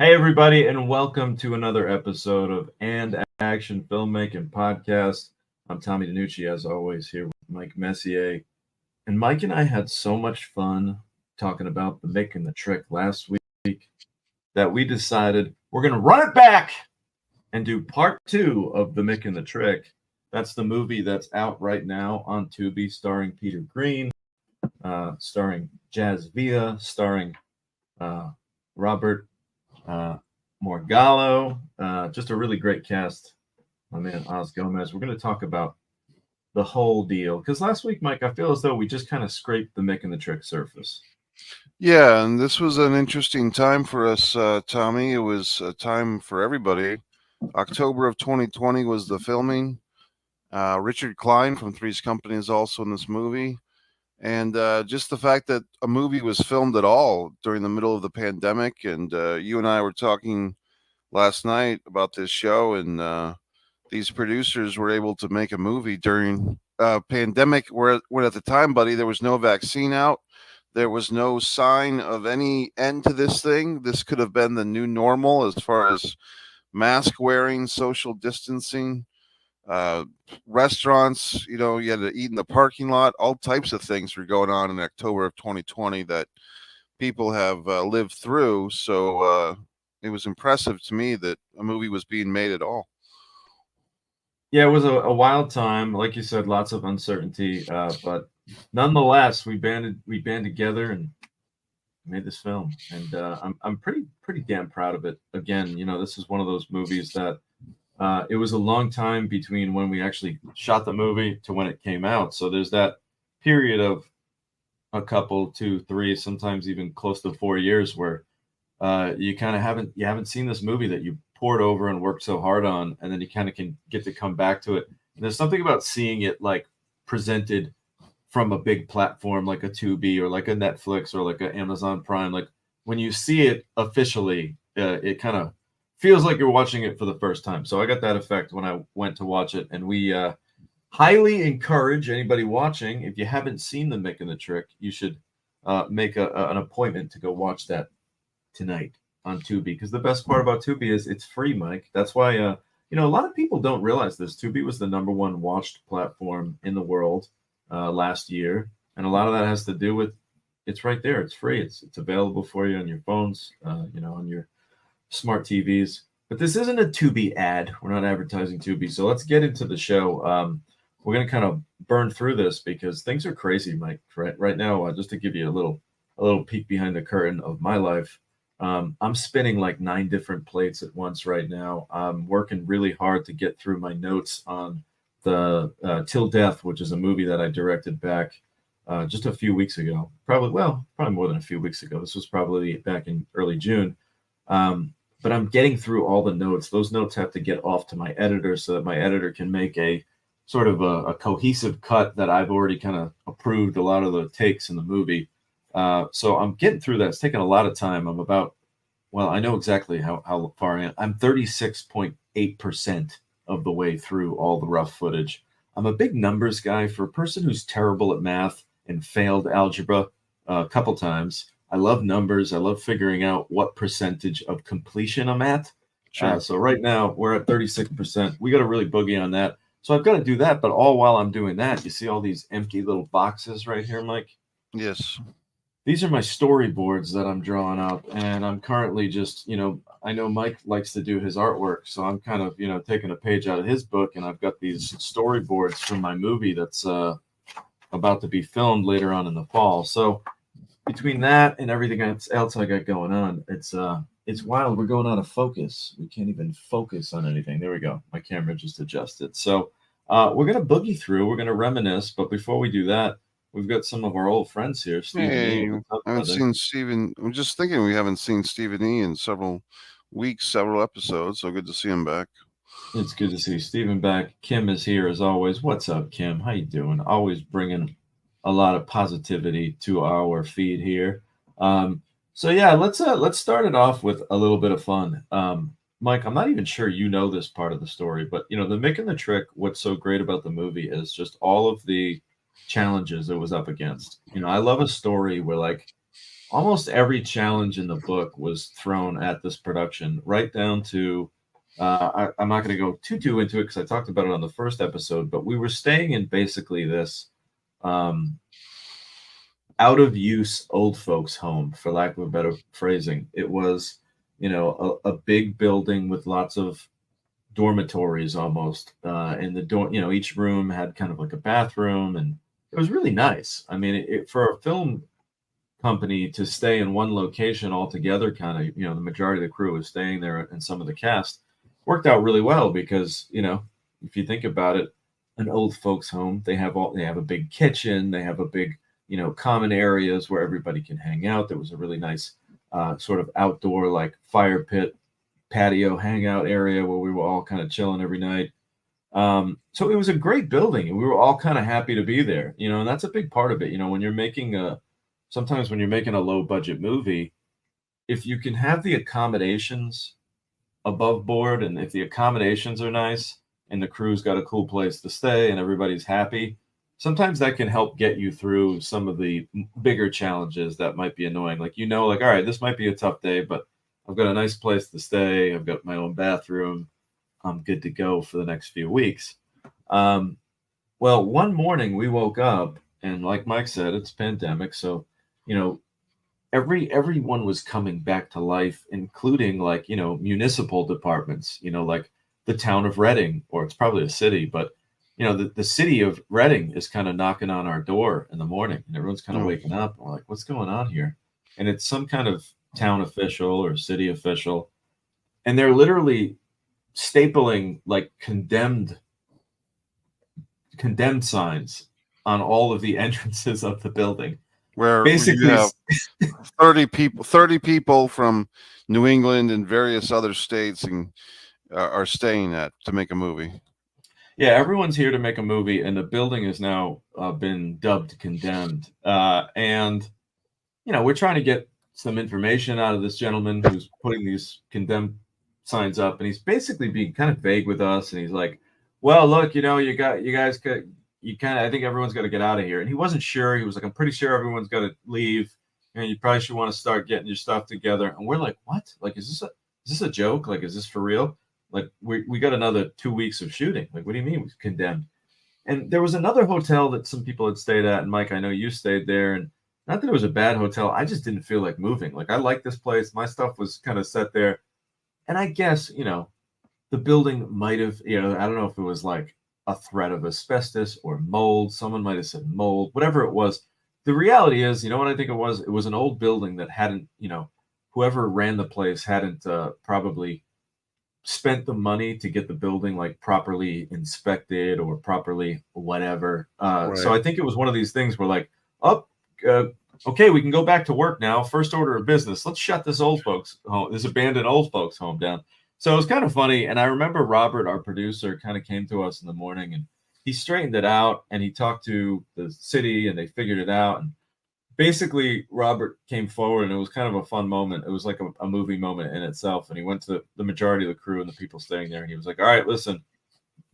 Hey, everybody, and welcome to another episode of And Action Filmmaking Podcast. I'm Tommy DiNucci, as always, here with Mike Messier. And Mike and I had so much fun talking about the Mick and the Trick last week that we decided we're going to run it back and do part two of the Mick and the Trick. That's the movie that's out right now on Tubi, starring Peter Green, starring Jazz Villa, starring Robert Morgallo, just a really great cast. My man Oz Gomez. We're going to talk about the whole deal because last week, Mike, I feel as though we just kind of scraped the Mick and the Trick surface. Yeah, and this was an interesting time for us, Tommy. It was a time for everybody. October of 2020 was the filming. Richard Klein from Three's Company is also in this movie. And just the fact that a movie was filmed at all during the middle of the pandemic. And you and I were talking last night about this show, and these producers were able to make a movie during pandemic where at the time, buddy, there was no vaccine out. There was no sign of any end to this thing. This could have been the new normal as far as mask wearing, social distancing, restaurants, you had to eat in the parking lot. All types of things were going on in October of 2020 that people have lived through. So it was impressive to me that a movie was being made at all. Yeah, it was a wild time. Like you said, lots of uncertainty, but nonetheless, we banded together and made this film, and I'm pretty damn proud of it. Again, this is one of those movies that it was a long time between when we actually shot the movie to when it came out. So there's that period of a couple, 2, 3, sometimes even close to 4 years where you kind of haven't seen this movie that you poured over and worked so hard on, and then you kind of can get to come back to it. And there's something about seeing it like presented from a big platform like a Tubi or like a Netflix or like an Amazon Prime. Like when you see it officially, it kind of feels like you're watching it for the first time. So I got that effect when I went to watch it, and we highly encourage anybody watching, if you haven't seen the Mick and the Trick, you should make an appointment to go watch that tonight on Tubi, because the best part about Tubi is it's free, Mike. That's why a lot of people don't realize this. Tubi was the number one watched platform in the world last year, and a lot of that has to do with it's right there. It's free. It's available for you on your phones, on your smart TVs. But this isn't a Tubi ad. We're not advertising Tubi. So let's get into the show. We're going to kind of burn through this because things are crazy, Mike. Right now, just to give you a little peek behind the curtain of my life. I'm spinning like 9 different plates at once right now. I'm working really hard to get through my notes on the Till Death, which is a movie that I directed back just a few weeks ago. Probably more than a few weeks ago. This was probably back in early June. But I'm getting through all the notes. Those notes have to get off to my editor so that my editor can make a sort of a cohesive cut that I've already kind of approved a lot of the takes in the movie. So I'm getting through that. It's taking a lot of time. I know exactly how far I am. I'm 36.8% of the way through all the rough footage. I'm a big numbers guy. For a person who's terrible at math and failed algebra a couple times, I love numbers. I love figuring out what percentage of completion I'm at. Sure. So right now we're at 36%. We got to really boogie on that. So I've got to do that. But all while I'm doing that, you see all these empty little boxes right here, Mike? Yes. These are my storyboards that I'm drawing up, and I'm currently just, I know Mike likes to do his artwork, so I'm kind of, taking a page out of his book, and I've got these storyboards from my movie that's about to be filmed later on in the fall. So between that and everything else I got going on, it's wild. We're going out of focus. We can't even focus on anything. There we go. My camera just adjusted. So we're going to boogie through. We're going to reminisce, but before we do that, we've got some of our old friends here. Stephen Hey, E. I haven't seen Stephen. I'm just thinking we haven't seen Stephen E. in several weeks, several episodes. So good to see him back. It's good to see Stephen back. Kim is here as always. What's up, Kim? How you doing? Always bringing a lot of positivity to our feed here. So yeah, let's start it off with a little bit of fun. Mike, I'm not even sure you know this part of the story, but the Mick and the Trick, what's so great about the movie is just all of the challenges it was up against. I love a story where like almost every challenge in the book was thrown at this production, right down to I'm not going to go too into it because I talked about it on the first episode, but we were staying in basically this um, out of use old folks home, for lack of a better phrasing. It was, a big building with lots of dormitories almost, and the door, each room had kind of like a bathroom, and it was really nice. I mean, for a film company to stay in one location altogether, kind of, the majority of the crew was staying there, and some of the cast worked out really well because, if you think about it, an old folks home, they have a big kitchen, they have a big, common areas where everybody can hang out. There was a really nice sort of outdoor like fire pit patio hangout area where we were all kind of chilling every night. So it was a great building, and we were all kind of happy to be there, and that's a big part of it. When you're making sometimes when you're making a low budget movie, if you can have the accommodations above board, and if the accommodations are nice and the crew's got a cool place to stay and everybody's happy, sometimes that can help get you through some of the bigger challenges that might be annoying. Like, like, all right, this might be a tough day, but I've got a nice place to stay. I've got my own bathroom. I'm good to go for the next few weeks. Well, one morning we woke up, and like Mike said, it's pandemic, so you know everyone was coming back to life, including like municipal departments. Like the town of Reading, or it's probably a city, but the city of Reading is kind of knocking on our door in the morning, and everyone's kind of Oh, waking up. We're like, what's going on here? And it's some kind of town official or city official, and they're literally stapling like condemned signs on all of the entrances of the building. where you Basically, have 30 people from New England and various other states and are staying at to make a movie. yeah, everyone's here to make a movie, and the building has now been dubbed condemned. And we're trying to get some information out of this gentleman who's putting these condemned signs up, and he's basically being kind of vague with us. And he's like, "Well, look, you guys could, you kind of, I think everyone's got to get out of here." And he wasn't sure. He was like, "I'm pretty sure everyone's got to leave, and you probably should want to start getting your stuff together." And we're like, "What? Like, is this a joke? Like, is this for real? Like, we got another 2 weeks of shooting. Like, what do you mean we're condemned?" And there was another hotel that some people had stayed at, and Mike, I know you stayed there, and not that it was a bad hotel. I just didn't feel like moving. Like, I liked this place. My stuff was kind of set there. And I guess, the building might have, I don't know if it was like a threat of asbestos or mold. Someone might have said mold, whatever it was. The reality is, what I think it was? It was an old building that hadn't, whoever ran the place hadn't probably spent the money to get the building like properly inspected or properly whatever. So Right. I think it was one of these things where like, oh, okay, we can go back to work now. First order of business, let's shut this old folks home, this abandoned old folks home down. So it was kind of funny. And I remember Robert, our producer, kind of came to us in the morning, and he straightened it out, and he talked to the city, and they figured it out. And basically Robert came forward, and it was kind of a fun moment. It was like a movie moment in itself. And he went to the majority of the crew and the people staying there, and he was like, "All right, listen,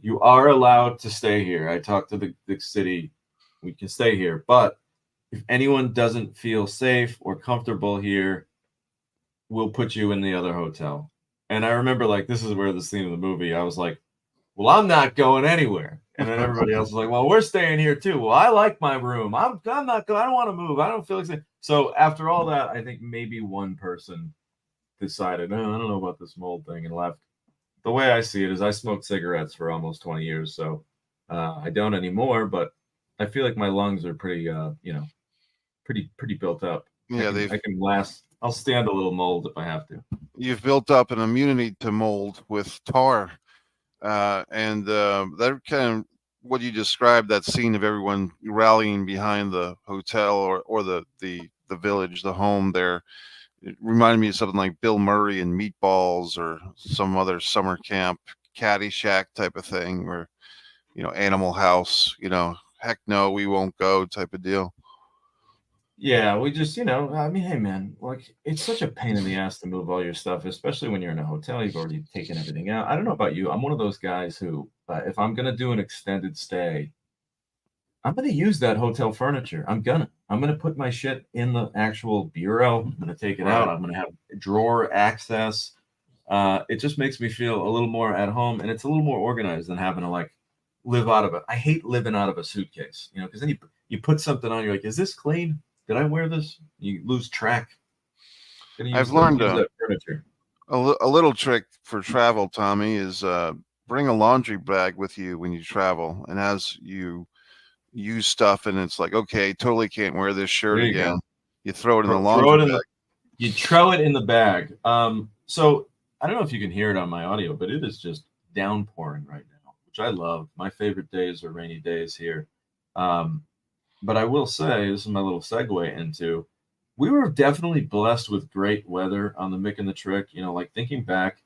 you are allowed to stay here. I talked to the city. We can stay here. But if anyone doesn't feel safe or comfortable here, we'll put you in the other hotel." And I remember, like, this is where the scene of the movie, I was like, "Well, I'm not going anywhere." And then everybody else was like, "Well, we're staying here too." "Well, I like my room. I'm not going. I don't want to move. I don't feel like." So after all that, I think maybe one person decided, "Oh, I don't know about this mold thing," and left. The way I see it is, I smoked cigarettes for almost 20 years, so I don't anymore. But I feel like my lungs are pretty, pretty built up. I Yeah, can they've I can last. I'll stand a little mold if I have to. you've built up an immunity to mold with tar, and that kind of what you described, that scene of everyone rallying behind the hotel or the village, the home there. It reminded me of something like Bill Murray and Meatballs or some other summer camp Caddyshack type of thing, where Animal House, heck no, we won't go type of deal. Yeah, we just, I mean, hey, man, like, it's such a pain in the ass to move all your stuff, especially when you're in a hotel. You've already taken everything out. I don't know about you. I'm one of those guys who, if I'm gonna do an extended stay, I'm gonna use that hotel furniture. I'm gonna. I'm going to put my shit in the actual bureau. I'm going to take it out. Right. I'm going to have drawer access. It just makes me feel a little more at home, and it's a little more organized than having to like live out of it. I hate living out of a suitcase, you know, because then you put something on, you're like, is this clean? Did I wear this? You lose track. Gonna I've use learned that furniture. a little trick for travel, Tommy, is bring a laundry bag with you when you travel, and as you use stuff and it's like, okay, totally can't wear this shirt There you again, go. you throw it in the Throw laundry it in bag. the You throw it in the bag. So I don't know if you can hear it on my audio, but it is just downpouring right now, which I love. My favorite days are rainy days here. Um, but I will say, this is my little segue into, we were definitely blessed with great weather on the Mick and the Trick. You know, like thinking back,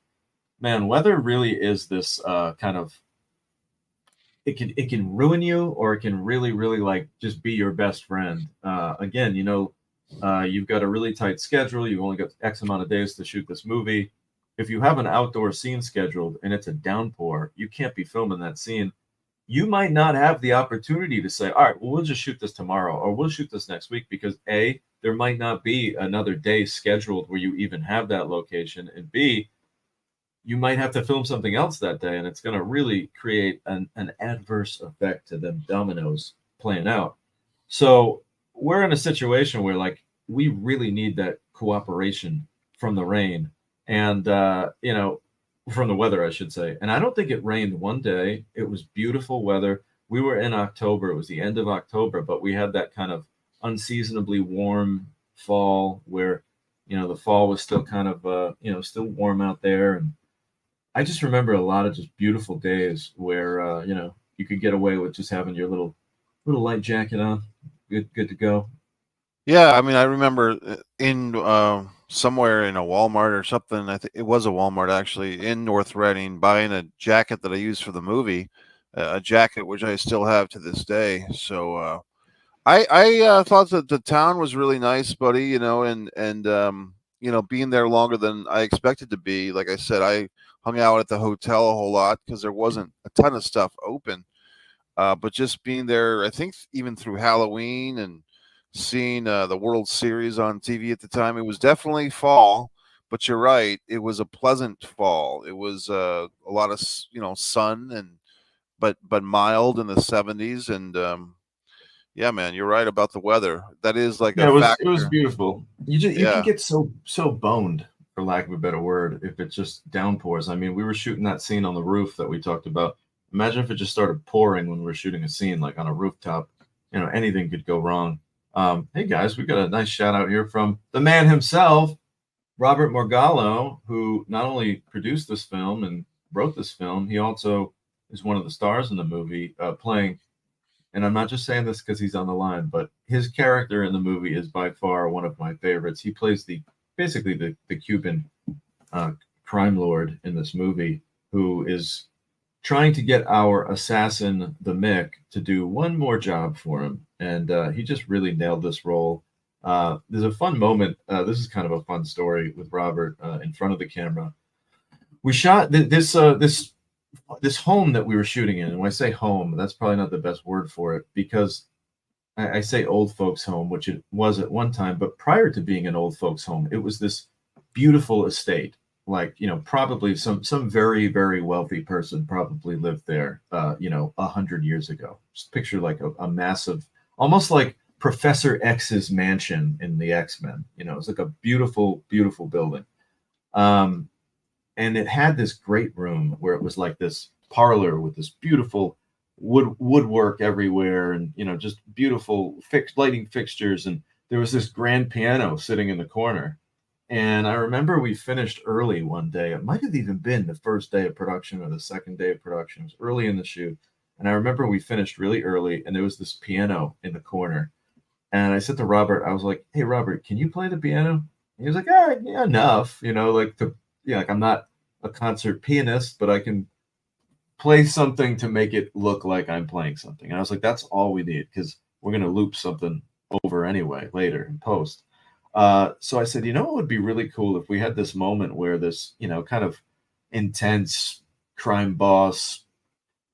man, weather really is this kind of, it can ruin you, or it can really like just be your best friend. Again, you know, you've got a really tight schedule. You've only got X amount of days to shoot this movie. If you have an outdoor scene scheduled and it's a downpour, you can't be filming that scene. You might not have the opportunity to say, all right, well, we'll just shoot this tomorrow, or we'll shoot this next week, because A, there might not be another day scheduled where you even have that location, and B, you might have to film something else that day, and it's going to really create an adverse effect to them dominoes playing out. So we're in a situation where like we really need that cooperation from the rain, and you know, from the weather, I should say. And I don't think it rained one day. It was beautiful weather. We were in October. It was the end of October, but we had that kind of unseasonably warm fall where, you know, the fall was still kind of you know, still warm out there. And I just remember a lot of just beautiful days where you know, you could get away with just having your little light jacket on, good to go. Yeah, I mean, I remember in somewhere in a Walmart or something. I think it was a Walmart actually in North Reading, buying a jacket that I used for the movie, a jacket which I still have to this day. So I thought that the town was really nice, buddy. You know, and you know, being there longer than I expected to be. Like I said, I hung out at the hotel a whole lot because there wasn't a ton of stuff open. But just being there, I think even through Halloween and seeing the World Series on TV at the time, it was definitely fall. But you're right, it was a pleasant fall. It was a lot of you know, sun and but mild in the 70s. And yeah, man, you're right about the weather. That is like Yeah, a it was factor. beautiful. You can Yeah, get so boned, for lack of a better word, if it just downpours. I mean, we were shooting that scene on the roof that we talked about. Imagine if it just started pouring when we were shooting a scene like on a rooftop. You know, anything could go wrong. Hey guys, we got a nice shout out here from the man himself, Robert Morgallo, who not only produced this film and wrote this film, he also is one of the stars in the movie, playing, and I'm not just saying this because he's on the line, but his character in the movie is by far one of my favorites. He plays basically the Cuban uh, crime lord in this movie, who is trying to get our assassin, the Mick, to do one more job for him, and he just really nailed this role. There's a fun moment. This is kind of a fun story with Robert in front of the camera. We shot this home that we were shooting in. And when I say home, that's probably not the best word for it, because I say old folks home, which it was at one time, but prior to being an old folks home, it was this beautiful estate. Like, you know, probably some very wealthy person probably lived there, you know, 100 years ago. Just picture like a massive, almost like Professor X's mansion in the X-Men. You know, it's like a beautiful building. Um, and it had this great room where it was like this parlor with this beautiful woodwork everywhere, and, you know, just beautiful fixed lighting fixtures, and there was this grand piano sitting in the corner. And I remember we finished early one day. It might have even been the first day of production or the second day of production. It was early in the shoot, and I remember we finished really early, and there was this piano in the corner. And I said to Robert, I was like, "Hey, Robert, can you play the piano?" And he was like, "Ah, yeah, enough, you know, like to, yeah, like I'm not a concert pianist, but I can play something to make it look like I'm playing something." And I was like, "That's all we need, because we're gonna loop something over anyway later in post." So I said, "You know, what would be really cool if we had this moment where this, you know, kind of intense crime boss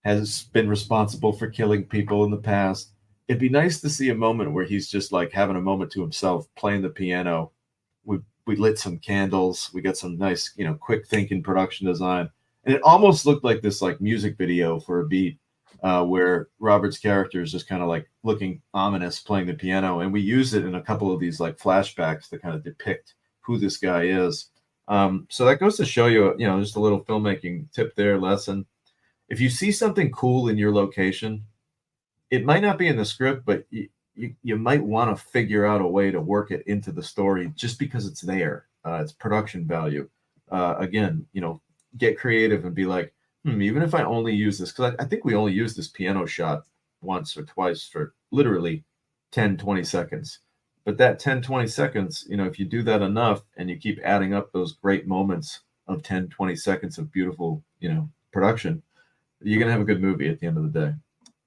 has been responsible for killing people in the past. it'd be nice to see a moment where he's just like having a moment to himself, playing the piano. We lit some candles. We got some nice, quick thinking production design, and it almost looked like this like music video for a beat, where Robert's character is just kind of like looking ominous playing the piano, and we used it in a couple of these like flashbacks to kind of depict who this guy is. So that goes to show you, just a little filmmaking tip there, lesson. If you see something cool in your location, it might not be in the script, but you might want to figure out a way to work it into the story just because it's there. It's production value. Again, get creative and be like, even if I only use this, because I think we only used this piano shot once or twice for literally 10, 20 seconds. But that 10, 20 seconds, if you do that enough and you keep adding up those great moments of 10, 20 seconds of beautiful, production, you're going to have a good movie at the end of the day.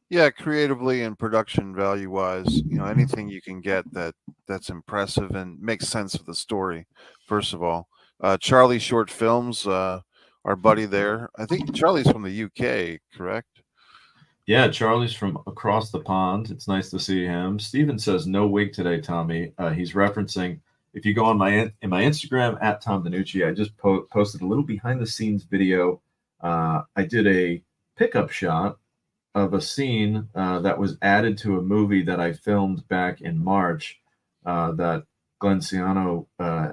Yeah, creatively and production value wise, anything you can get that's impressive and makes sense of the story. First of all, Charlie Short Films, our buddy there. I think Charlie's from the UK, correct? Yeah, Charlie's from across the pond. It's nice to see him. Steven says no wig today, Tommy. He's referencing, if you go on my Instagram at Tom DiNucci, I just posted a little behind the scenes video. I did a pickup shot of a scene that was added to a movie that I filmed back in March, that Glenn Ciano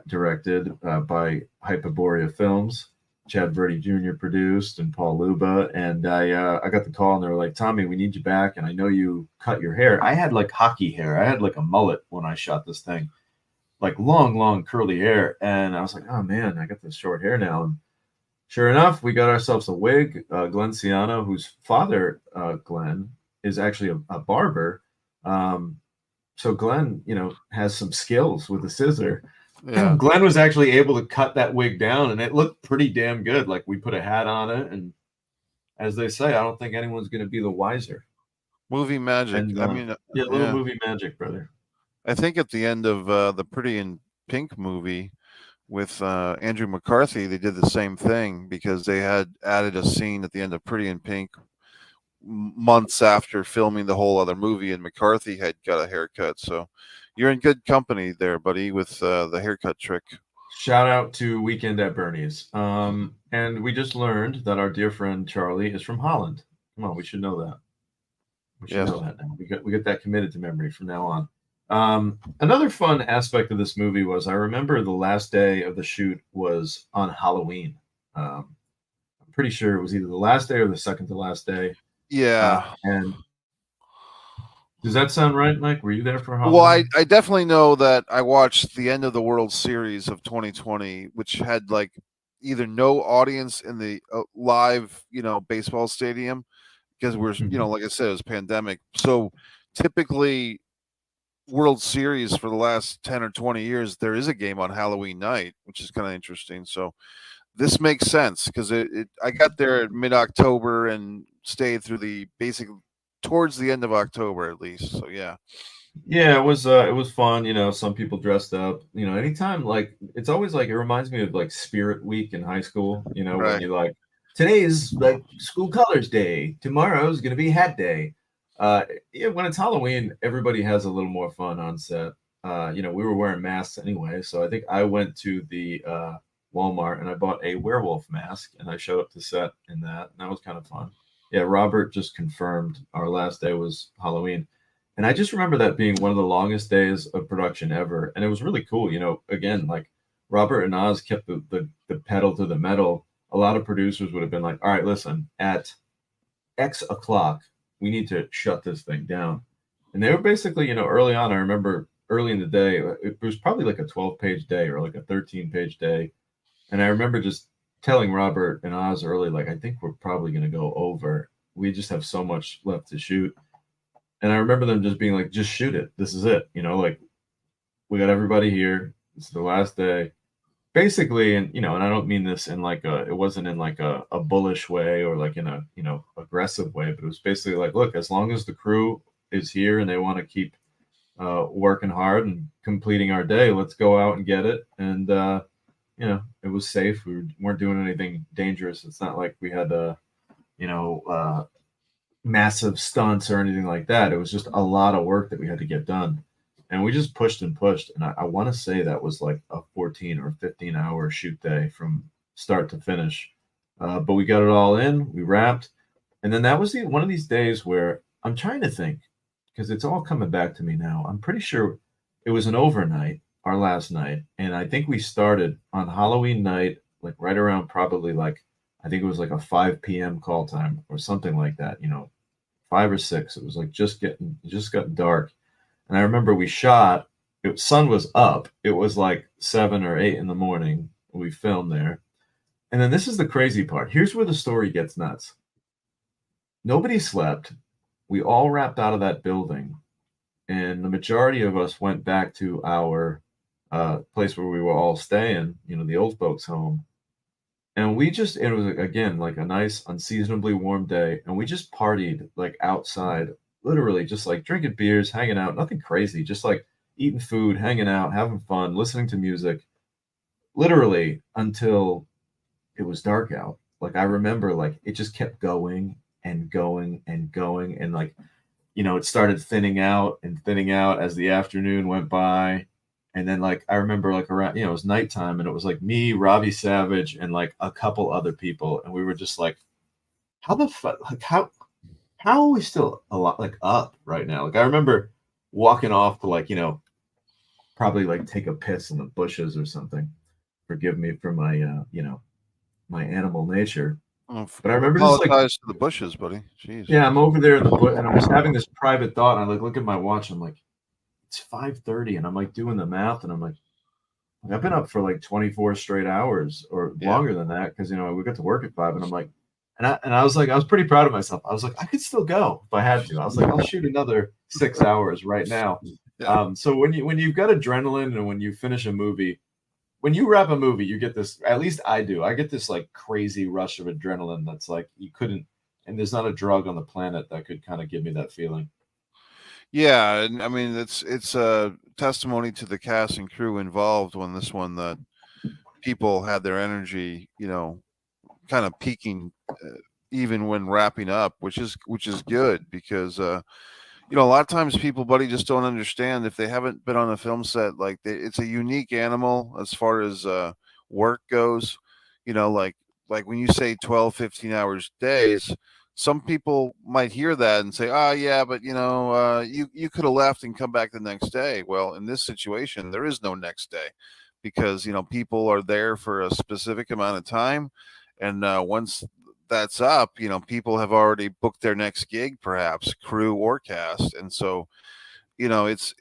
directed, by Hyperborea Films. Chad Verdi Jr. produced, and Paul Luba. And I got the call, and they were like, Tommy, we need you back. And I know you cut your hair. I had like hockey hair. I had like a mullet when I shot this thing, like long curly hair. And I was like, oh man, I got this short hair now. And sure enough, we got ourselves a wig. Glenn Ciano, whose father, Glenn, is actually a barber. So Glenn, has some skills with a scissor. Yeah. Glenn was actually able to cut that wig down, and it looked pretty damn good. Like, we put a hat on it, and as they say, I don't think anyone's going to be the wiser. Movie magic. And, little movie magic, brother. I think at the end of the Pretty in Pink movie with Andrew McCarthy, they did the same thing because they had added a scene at the end of Pretty in Pink months after filming the whole other movie, and McCarthy had got a haircut. So you're in good company there, buddy, with the haircut trick. Shout out to Weekend at Bernie's. And we just learned that our dear friend Charlie is from Holland. Come on, we should know that. We should know that now. We get that committed to memory from now on. Another fun aspect of this movie was, I remember the last day of the shoot was on Halloween. I'm pretty sure it was either the last day or the second to last day. Yeah. And does that sound right, Mike? Were you there for Halloween? Well, I definitely know that I watched the end of the World Series of 2020, which had like either no audience in the live, baseball stadium, because we're, like I said, it was pandemic. So typically World Series for the last 10 or 20 years, there is a game on Halloween night, which is kind of interesting. So this makes sense because I got there at mid-October and stayed through towards the end of October at least. So yeah, it was fun. Some people dressed up. Anytime, like, it's always like, it reminds me of like Spirit Week in high school. Right. When you're like, today's like school colors day, tomorrow's gonna be hat day. When it's Halloween, everybody has a little more fun on set. We were wearing masks anyway, so I think I went to the Walmart and I bought a werewolf mask, and I showed up to set in that, and that was kind of fun. Yeah, Robert just confirmed our last day was Halloween. And I just remember that being one of the longest days of production ever. And it was really cool. Again, like, Robert and Oz kept the pedal to the metal. A lot of producers would have been like, all right, listen, at X o'clock, we need to shut this thing down. And they were basically, early on, I remember early in the day, it was probably like a 12-page day or like a 13-page day. And I remember just telling Robert and Oz early, like, I think we're probably going to go over. We just have so much left to shoot. And I remember them just being like, just shoot it. This is it. Like, we got everybody here. It's the last day. Basically, and I don't mean this in like it wasn't in like a bullish way or like in a, aggressive way, but it was basically like, look, as long as the crew is here and they want to keep working hard and completing our day, let's go out and get it. And, it was safe. We weren't doing anything dangerous. It's not like we had to, massive stunts or anything like that. It was just a lot of work that we had to get done. And we just pushed and pushed. And I want to say that was like a 14 or 15-hour shoot day from start to finish. But we got it all in, we wrapped. And then that was one of these days where I'm trying to think, because it's all coming back to me now. I'm pretty sure it was an overnight, our last night. And I think we started on Halloween night, like right around probably like, I think it was like a 5 p.m. call time or something like that, 5 or 6. It was like just got dark. And I remember we shot, sun was up. It was like 7 or 8 in the morning. We filmed there. And then this is the crazy part. Here's where the story gets nuts. Nobody slept. We all wrapped out of that building. And the majority of us went back to our place where we were all staying, the old folks' home. And it was again like a nice, unseasonably warm day. And we just partied like outside, literally just like drinking beers, hanging out, nothing crazy, just like eating food, hanging out, having fun, listening to music, literally until it was dark out. Like I remember like it just kept going and going and going. And like, it started thinning out and thinning out as the afternoon went by. And then like I remember like around, it was nighttime and it was like me, Robbie Savage, and like a couple other people. And we were just like, how the fuck like how are we still a lot like up right now? Like I remember walking off to like, probably like take a piss in the bushes or something. Forgive me for my my animal nature. Oh, But I remember just like, apologize to the bushes, buddy. Jeez. yeah, I'm over there in the bush and I'm just having this private thought. And I like look at my watch. I'm like, it's 5:30, and I'm like doing the math, and I'm like, I've been up for like 24 straight hours or Yeah. longer than that because we got to work at 5, and I'm like, and I was like, I was pretty proud of myself. I was like, I could still go if I had to. I was like, I'll shoot another 6 hours right now. Yeah. So when you've got adrenaline and when you finish a movie, when you wrap a movie, you get this. At least I do. I get this like crazy rush of adrenaline that's like you couldn't. And there's not a drug on the planet that could kind of give me that feeling. Yeah, and I mean it's a testimony to the cast and crew involved on this one that people had their energy, kind of peaking even when wrapping up, which is good because a lot of times people, buddy, just don't understand if they haven't been on a film set. Like it's a unique animal as far as work goes. Like when you say 12, 15 hours days, some people might hear that and say, "Oh, yeah, but you could have left and come back the next day." Well, in this situation, there is no next day because people are there for a specific amount of time, and once that's up, people have already booked their next gig, perhaps crew or cast, and so it's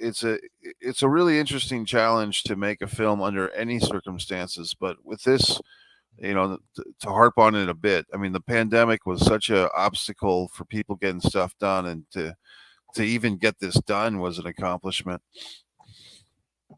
a really interesting challenge to make a film under any circumstances, but with this, to harp on it a bit, I mean, the pandemic was such a obstacle for people getting stuff done, and to even get this done was an accomplishment.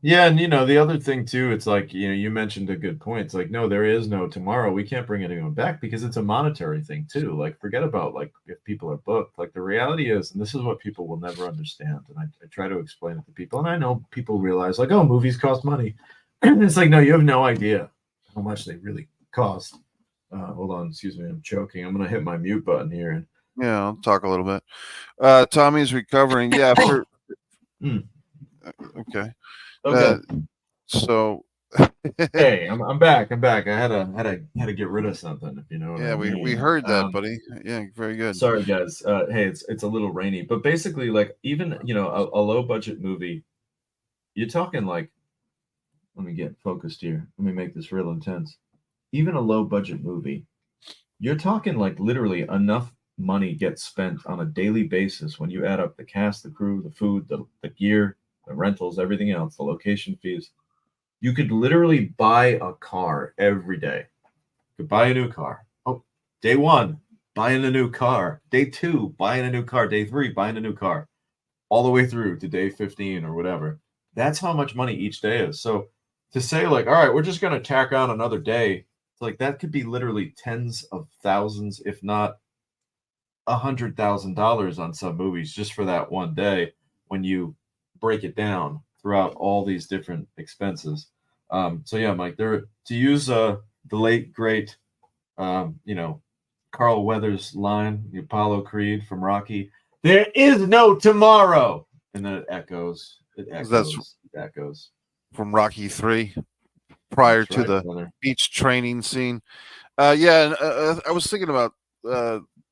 Yeah, and the other thing too, it's like, you mentioned a good point. It's like, no, there is no tomorrow. We can't bring anyone back because it's a monetary thing too. Like, forget about like if people are booked. Like the reality is, and this is what people will never understand. And I try to explain it to people, and I know people realize like, oh, movies cost money. And it's like, no, you have no idea how much they really cost. Hold on, excuse me, I'm choking. I'm gonna hit my mute button here. And Yeah, I'll talk a little bit. Tommy's recovering. Yeah, for okay. Okay. So Hey, I'm back. I'm back. I had to get rid of something, if you know what yeah, I we mean. heard that, buddy. Yeah, very good. Sorry, guys. Hey, it's a little rainy, but basically, like even a low budget movie, you're talking like, let me get focused here. Let me make this real intense. Even a low budget movie, you're talking like literally enough money gets spent on a daily basis when you add up the cast, the crew, the food, the gear, the rentals, everything else, the location fees. You could literally buy a car every day. You could buy a new car. Oh, day one, buying a new car. Day two, buying a new car. Day three, buying a new car. All the way through to day 15 or whatever. That's how much money each day is. So to say like, all right, we're just going to tack on another day, it's like that could be literally tens of thousands, if not $100,000 on some movies just for that one day when you break it down throughout all these different expenses. So yeah, Mike, there to use the late great, um, you know, Carl Weathers' line, the Apollo Creed from Rocky. There is no tomorrow, and then it echoes. It That's echoes. It echoes. from Rocky 3, prior That's to right, the brother. beach training scene. Yeah, and I was thinking about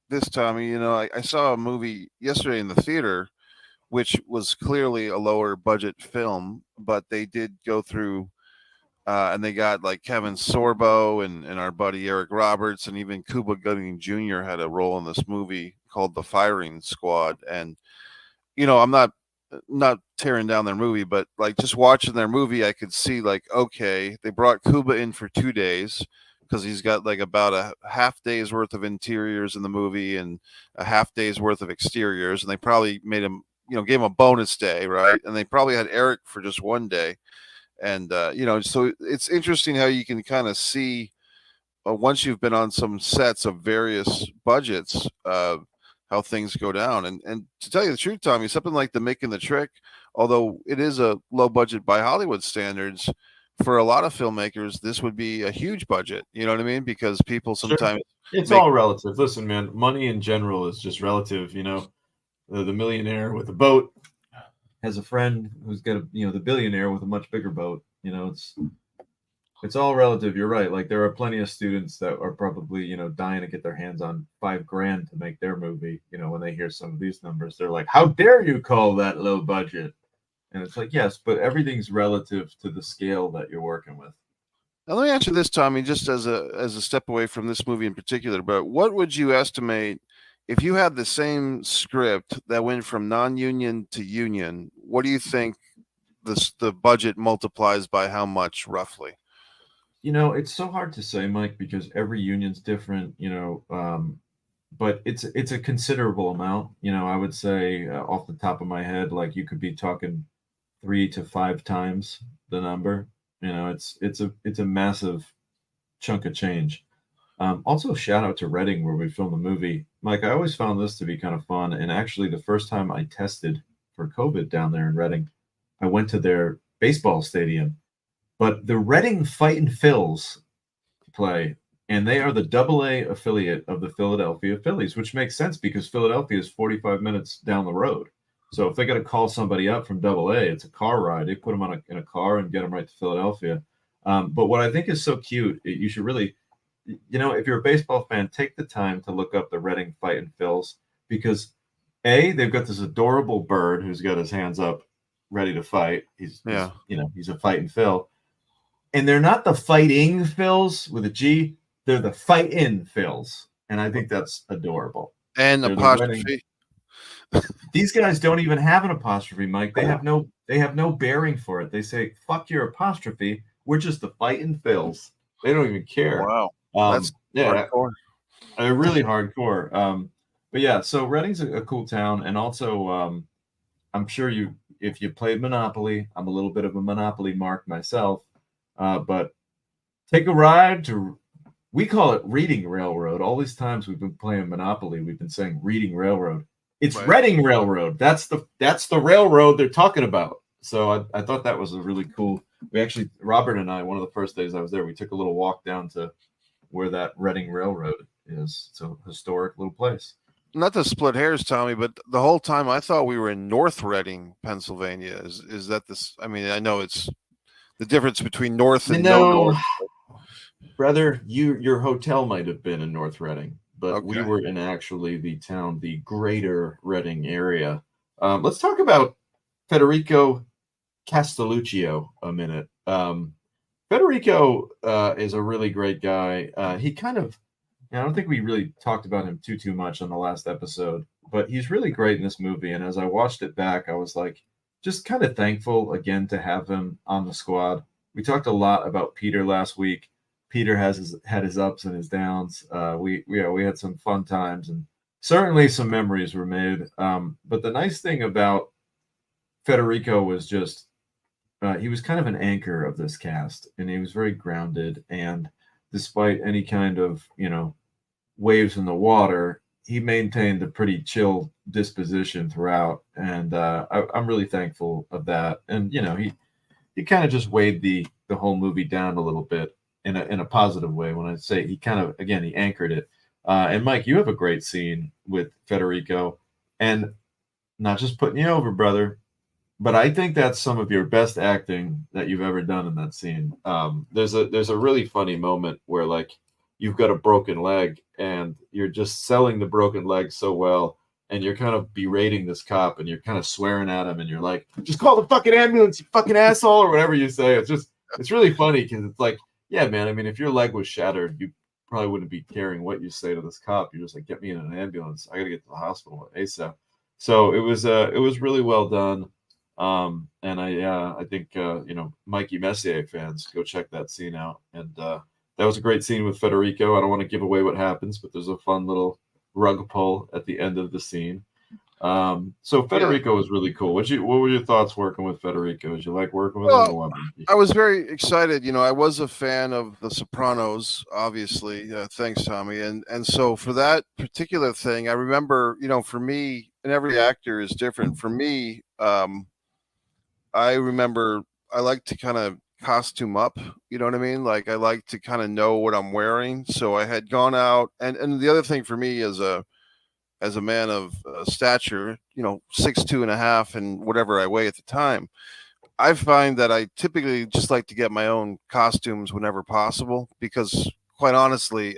this, Tommy. You know, I saw a movie yesterday in the theater, which was clearly a lower budget film, but they did go through and they got like Kevin Sorbo and our buddy Eric Roberts, and even Cuba Gooding Jr. had a role in this movie called The Firing Squad. And you know, I'm not tearing down their movie, but like just watching their movie, I could see like, okay, they brought Cuba in for 2 days because he's got like about a half day's worth of interiors in the movie and a half day's worth of exteriors, and they probably made him, you know, gave him a bonus day, right? And they probably had Eric for just 1 day. And you know, so it's interesting how you can kind of see once you've been on some sets of various budgets, how things go down. And to tell you the truth, Tommy, something like the Making the Trick, although it is a low budget by Hollywood standards, for a lot of filmmakers, this would be a huge budget. You know what I mean? Because people Sure. sometimes It's make all relative. Listen, man, money in general is just relative. You know, the millionaire with a boat has a friend who's got a, the billionaire with a much bigger boat. You know, it's all relative. You're right. Like there are plenty of students that are probably, dying to get their hands on $5,000 to make their movie. You know, when they hear some of these numbers, they're like, "How dare you call that low budget?" And it's like, yes, but everything's relative to the scale that you're working with. Now, let me ask you this, Tommy, just as a step away from this movie in particular, but what would you estimate if you had the same script that went from non-union to union? What do you think the budget multiplies by how much roughly? It's so hard to say, Mike, because every union's different. But it's a considerable amount. I would say off the top of my head, like you could be talking 3 to 5 times the number. It's a massive chunk of change. Also, shout out to Reading where we filmed the movie. Mike, I always found this to be kind of fun. And actually, the first time I tested for COVID down there in Reading, I went to their baseball stadium. But the Reading Fightin' Phils play, and they are the AA affiliate of the Philadelphia Phillies, which makes sense because Philadelphia is 45 minutes down the road. So if they got to call somebody up from AA, it's a car ride. They put them in a car and get them right to Philadelphia. But what I think is so cute, you should really, if you're a baseball fan, take the time to look up the Reading Fightin' Phils because they've got this adorable bird who's got his hands up, ready to fight. He's a fighting Phil. And they're not the fighting Phils with a G. They're the fight-in Phils. And I think that's adorable. And They're apostrophe. These guys don't even have an apostrophe, Mike. They have no bearing for it. They say, fuck your apostrophe. We're just the fighting Phils. They don't even care. Wow. That's hardcore. Really hardcore. But yeah, so Reading's a cool town. And also, I'm sure if you played Monopoly, I'm a little bit of a Monopoly mark myself. But take a ride we call it Reading Railroad. All these times we've been playing Monopoly, we've been saying Reading Railroad. It's right. Reading Railroad. That's the railroad they're talking about. So I thought that was a really cool. We actually, Robert and I, one of the first days I was there, we took a little walk down to where that Reading Railroad is. It's a historic little place. Not to split hairs, Tommy, but the whole time I thought we were in North Reading, Pennsylvania. Is that this? I mean, I know it's the difference between North and no North. Brother, your hotel might have been in North Reading, but we were in actually the greater Reading area. Let's talk about Federico Castelluccio a minute. Federico is a really great guy. He kind of, I don't think we really talked about him too much on the last episode, but he's really great in this movie. And as I watched it back, I was like, just kind of thankful again to have him on the squad. We talked a lot about Peter last week. Peter had his ups and his downs. We had some fun times and certainly some memories were made. But the nice thing about Federico was just he was kind of an anchor of this cast, and he was very grounded. And despite any kind of waves in the water, he maintained a pretty chill disposition throughout, and I'm really thankful of that. And he kind of just weighed the whole movie down a little bit in a positive way. When I say he kind of, again, he anchored it. And Mike, you have a great scene with Federico, and not just putting you over, brother, but I think that's some of your best acting that you've ever done in that scene. There's a really funny moment where like you've got a broken leg and you're just selling the broken leg so well, and you're kind of berating this cop and you're kind of swearing at him and you're like, just call the fucking ambulance, you fucking asshole, or whatever you say. It's really funny because it's like, yeah, man. I mean, if your leg was shattered, you probably wouldn't be caring what you say to this cop. You're just like, get me in an ambulance. I gotta get to the hospital ASAP. So it was really well done. And I think Mikey Messier fans, go check that scene out. And that was a great scene with Federico. I don't want to give away what happens, but there's a fun little rug pull at the end of the scene. So Federico was really cool. What were your thoughts working with Federico? Did you like working with him? Or I was very excited. You know, I was a fan of The Sopranos, obviously. Thanks, Tommy. And so for that particular thing, I remember, you know, for me, and every actor is different. For me, I remember I like to kind of costume up, you know what I mean? Like I like to kind of know what I'm wearing. So I had gone out, and the other thing for me as a man of stature, you know, 6'2.5" and whatever I weigh at the time, I find that I typically just like to get my own costumes whenever possible because, quite honestly,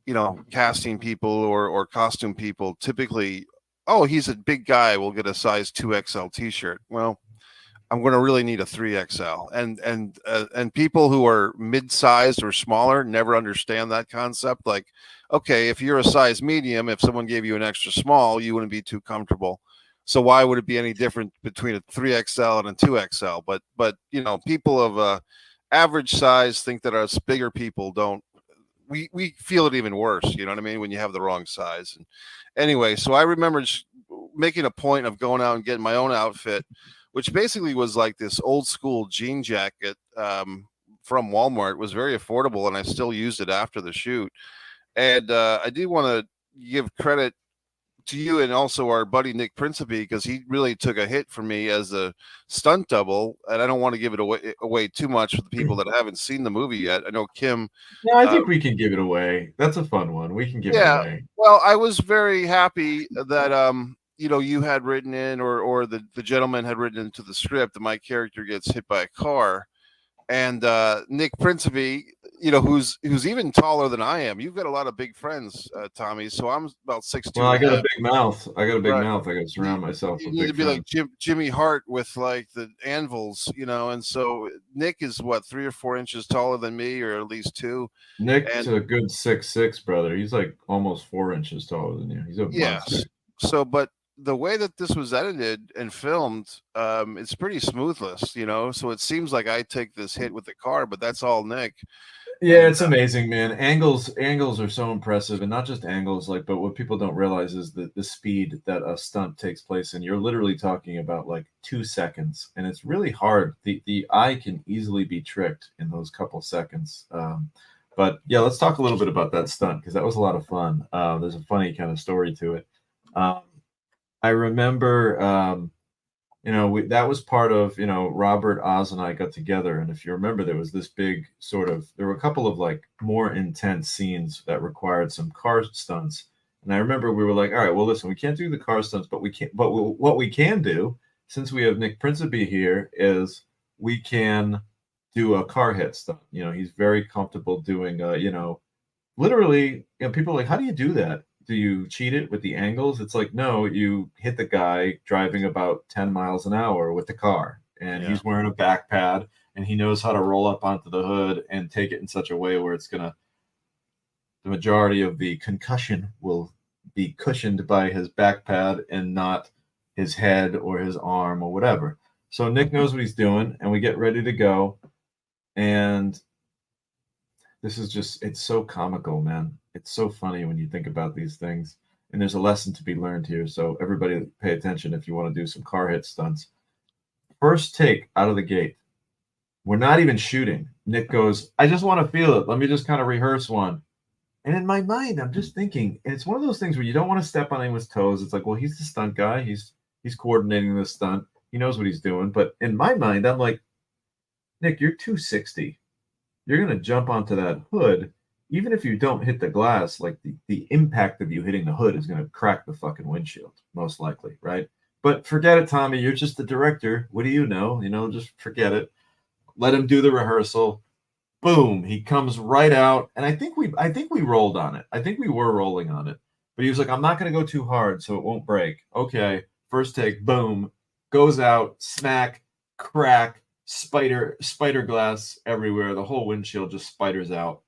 you know, casting people or costume people typically, oh, he's a big guy, we'll get a size 2XL T-shirt. Well, I'm going to really need a 3XL, and people who are mid-sized or smaller never understand that concept. Like, okay, if you're a size medium, if someone gave you an extra small, you wouldn't be too comfortable. So why would it be any different between a 3XL and a 2XL? But you know, people of average size think that us bigger people don't. We feel it even worse. You know what I mean? When you have the wrong size. And anyway, so I remember just making a point of going out and getting my own outfit, which basically was like this old school jean jacket from Walmart. It was very affordable, and I still used it after the shoot. And I do want to give credit to you and also our buddy Nick Principe, because he really took a hit for me as a stunt double. And I don't want to give it away too much for the people that haven't seen the movie yet. I know Kim. No, I think we can give it away. That's a fun one. We can give it away. Well, I was very happy that you know, you had written in, or the gentleman had written into the script that my character gets hit by a car. And Nick Principe, you know, who's even taller than I am. You've got a lot of big friends, Tommy. So I'm about 6'2". Well, I got a big mouth. I got to surround myself with you need big to be friends. like Jimmy Hart with like the anvils, you know. And so Nick is what, 3 or 4 inches taller than me, or at least 2. Nick's a good 6'6", brother. He's like almost 4 inches taller than you. He's a monster. So, but the way that this was edited and filmed, it's pretty smoothless, you know. So it seems like I take this hit with the car, but that's all Nick. Yeah, it's amazing, man. Angles are so impressive, and not just angles, like, but what people don't realize is that the speed that a stunt takes place in. You're literally talking about like 2 seconds, and it's really hard. The eye can easily be tricked in those couple seconds. But yeah, let's talk a little bit about that stunt because that was a lot of fun. There's a funny kind of story to it. I remember, you know, that was part of, you know, Robert, Oz, and I got together. And if you remember, there was this big there were a couple of like more intense scenes that required some car stunts. And I remember we were like, all right, well, listen, we can't do the car stunts, but what we can do, since we have Nick Principe here, is we can do a car hit stunt. You know, he's very comfortable doing, you know, literally, you know, people are like, how do you do that? Do you cheat it with the angles? It's like, no, you hit the guy driving about 10 miles an hour with the car, and he's wearing a back pad, and he knows how to roll up onto the hood and take it in such a way where the majority of the concussion will be cushioned by his back pad and not his head or his arm or whatever. So Nick knows what he's doing, and we get ready to go. And this is just, it's so comical, man. It's so funny when you think about these things. And there's a lesson to be learned here. So everybody pay attention if you want to do some car hit stunts. First take out of the gate. We're not even shooting. Nick goes, I just want to feel it. Let me just kind of rehearse one. And in my mind, I'm just thinking, and it's one of those things where you don't want to step on anyone's toes. It's like, well, he's the stunt guy. He's coordinating this stunt. He knows what he's doing. But in my mind, I'm like, Nick, you're 260. You're going to jump onto that hood even if you don't hit the glass, like the impact of you hitting the hood is going to crack the fucking windshield, most likely, right? But forget it, Tommy. You're just the director. What do you know? You know, just forget it. Let him do the rehearsal. Boom, he comes right out, and I think we rolled on it. I think we were rolling on it. But he was like, I'm not going to go too hard so it won't break. Okay, first take, boom, goes out, smack, crack, spider glass everywhere. The whole windshield just spiders out.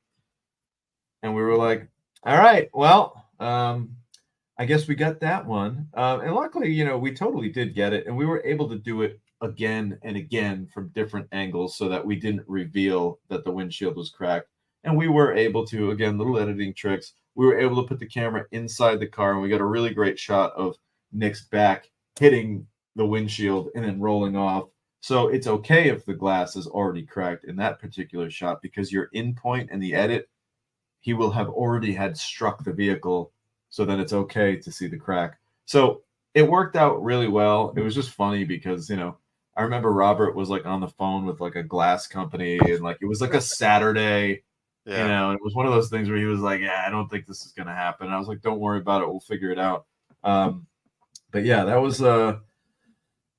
And we were like, all right, well, I guess we got that one. And luckily, we totally did get it. And we were able to do it again and again from different angles so that we didn't reveal that the windshield was cracked. And we were able to, again, little editing tricks. We were able to put the camera inside the car, and we got a really great shot of Nick's back hitting the windshield and then rolling off. So it's okay if the glass is already cracked in that particular shot, because your in point in the edit, he will have already had struck the vehicle, so then it's okay to see the crack. So it worked out really well. It was just funny because, I remember Robert was like on the phone with like a glass company, and like it was like a Saturday, Yeah. and it was one of those things where he was like, yeah, I don't think this is going to happen. And I was like, don't worry about it. We'll figure it out. But yeah, that was,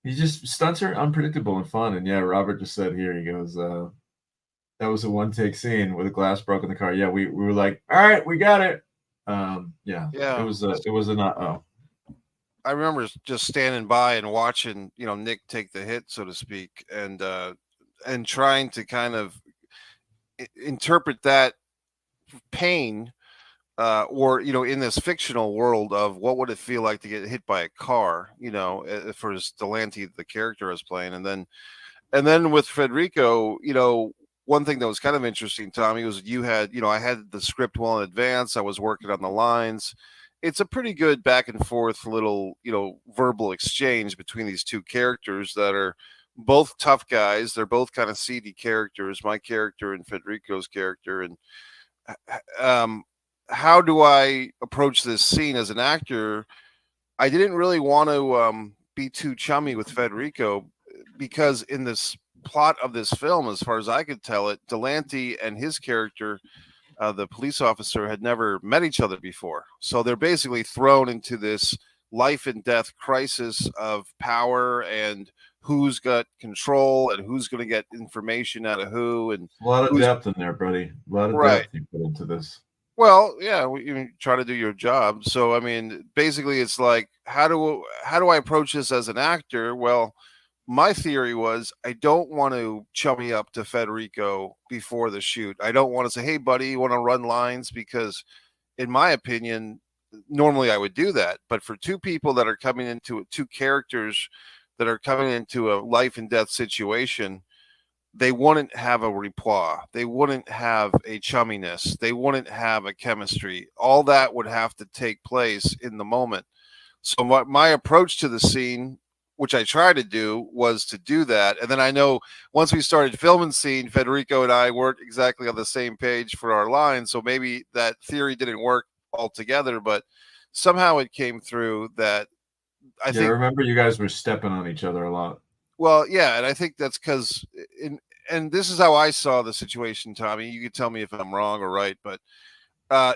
he just, stunts are unpredictable and fun. And yeah, Robert just said here, he goes, that was a one take scene where the glass broke in the car. Yeah, we were like, all right, we got it. Yeah, Yeah. it was a not. Oh, I remember just standing by and watching, Nick take the hit, so to speak, and trying to kind of interpret that pain, or in this fictional world of what would it feel like to get hit by a car, for Delante, the character I was playing, and then with Federico, one thing that was kind of interesting, Tommy, was you had, I had the script well in advance. I was working on the lines. It's a pretty good back and forth little, verbal exchange between these two characters that are both tough guys. They're both kind of seedy characters, my character and Federico's character. And how do I approach this scene as an actor? I didn't really want to be too chummy with Federico, because in this plot of this film, as far as I could tell it, Delante and his character, the police officer, had never met each other before. So they're basically thrown into this life and death crisis of power and who's got control and who's going to get information out of who. And a lot of who's depth in there, buddy. A lot of right. depth you put into this. Well, yeah, you try to do your job. So, I mean, basically, it's like, how do I approach this as an actor? Well, my theory was I don't want to chummy up to Federico before the shoot. I don't want to say, "Hey, buddy, you want to run lines?" Because, in my opinion, normally I would do that. But for two people that are coming into two characters that are coming into a life and death situation, they wouldn't have a rapport. They wouldn't have a chumminess. They wouldn't have a chemistry. All that would have to take place in the moment. So my approach to the scene, which I tried to do, was to do that. And then I know once we started filming scene, Federico and I weren't exactly on the same page for our lines. So maybe that theory didn't work altogether, but somehow it came through that I Yeah, I think. remember you guys were stepping on each other a lot. Well, yeah, and I think that's because, and this is how I saw the situation, Tommy. You could tell me if I'm wrong or right, but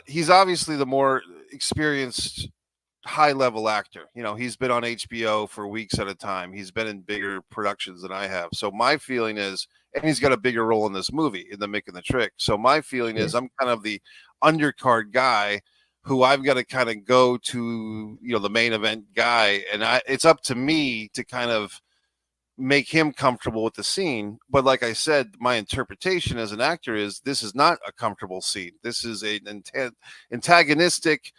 he's obviously the more experienced high level actor. He's been on HBO for weeks at a time. He's been in bigger productions than I have. So my feeling is, and he's got a bigger role in this movie, in the Mick and the Trick. So my feeling is I'm kind of the undercard guy who I've got to kind of go to, the main event guy. And it's up to me to kind of make him comfortable with the scene. But like I said, my interpretation as an actor is this is not a comfortable scene. This is an antagonistic,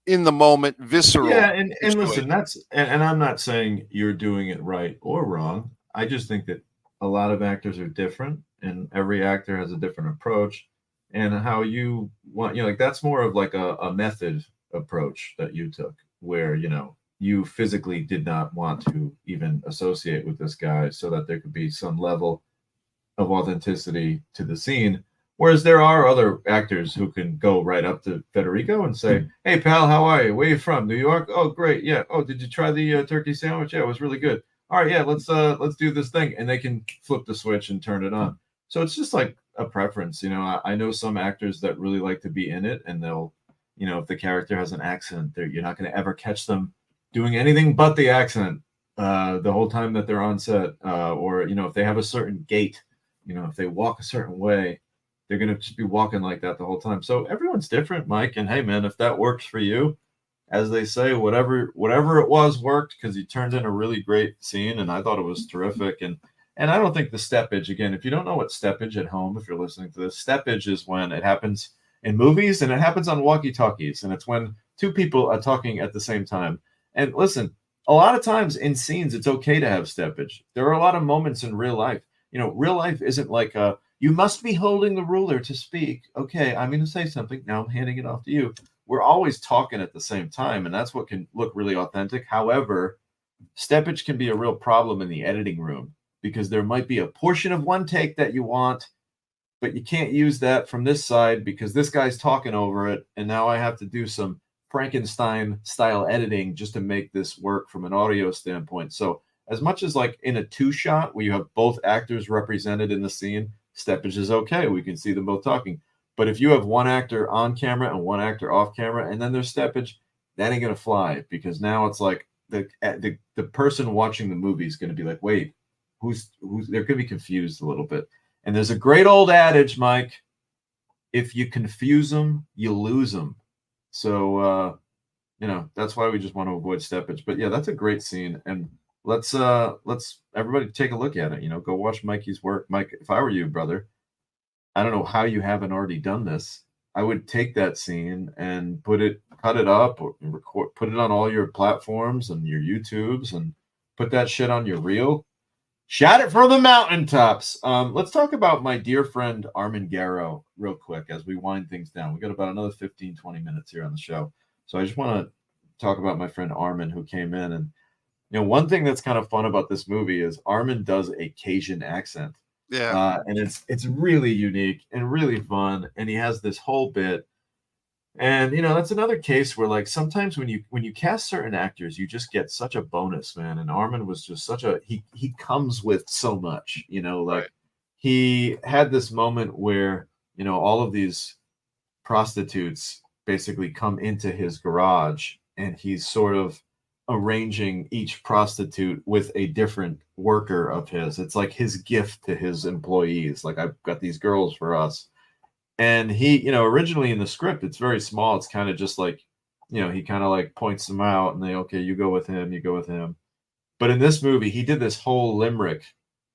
in the moment, visceral. Yeah, and listen, that's and I'm not saying you're doing it right or wrong. I just think that a lot of actors are different, and every actor has a different approach, and how you want, like that's more of like a method approach that you took, where you physically did not want to even associate with this guy so that there could be some level of authenticity to the scene. Whereas there are other actors who can go right up to Federico and say, "Hey, pal, how are you? Where are you from? New York? Oh, great. Yeah. Oh, did you try the turkey sandwich? Yeah, it was really good. All right, yeah, let's do this thing," and they can flip the switch and turn it on. So it's just like a preference. You know, I know some actors that really like to be in it, and they'll, you know, if the character has an accent, you're not going to ever catch them doing anything but the accent the whole time that they're on set. Or, you know, if they have a certain gait, you know, if they walk a certain way, they're going to just be walking like that the whole time. So everyone's different, Mike. And hey, man, if that works for you, as they say, whatever it was worked, because he turned in a really great scene, and I thought it was terrific. And I don't think the steppage, again, if you don't know what steppage at home, if you're listening to this, steppage is when it happens in movies and it happens on walkie-talkies, and it's when two people are talking at the same time. And listen, a lot of times in scenes, it's okay to have steppage. There are a lot of moments in real life. You know, real life isn't like you must be holding the ruler to speak. Okay, I'm going to say something. Now I'm handing it off to you. We're always talking at the same time, and that's what can look really authentic. However, steppage can be a real problem in the editing room, because there might be a portion of one take that you want, but you can't use that from this side because this guy's talking over it, and now I have to do some Frankenstein style editing just to make this work from an audio standpoint. So as much as like in a two shot where you have both actors represented in the scene, steppage is okay. We can see them both talking. But if you have one actor on camera and one actor off camera, and then there's steppage, that ain't gonna fly, because now it's like the person watching the movie is gonna be like, wait, who's they're gonna be confused a little bit. And there's a great old adage, Mike: if you confuse them, you lose them. So you know, that's why we just want to avoid steppage. But yeah, that's a great scene, and let's everybody take a look at it. You know, go watch Mikey's work. Mike, if I were you, brother, I don't know how you haven't already done this. I would take that scene and cut it up, or record, put it on all your platforms and your YouTubes, and put that shit on your reel. Shout it from the mountaintops. Let's talk about my dear friend Armin Garrow real quick as we wind things down. We got about another 15, 20 minutes here on the show. So I just want to talk about my friend Armin, who came in. And, you know, one thing that's kind of fun about this movie is Armin does a Cajun accent. Yeah. And it's really unique and really fun. And he has this whole bit. And you know, that's another case where, like, sometimes when you cast certain actors, you just get such a bonus, man. And Armin was just such a he comes with so much, you know, like Right. he had this moment where, you know, all of these prostitutes basically come into his garage, and he's sort of arranging each prostitute with a different worker of his. It's like his gift to his employees. Like, I've got these girls for us. And he, you know, originally in the script, it's very small. It's kind of just like, you know, he kind of like points them out, and they, okay, you go with him, you go with him. But in this movie, he did this whole limerick,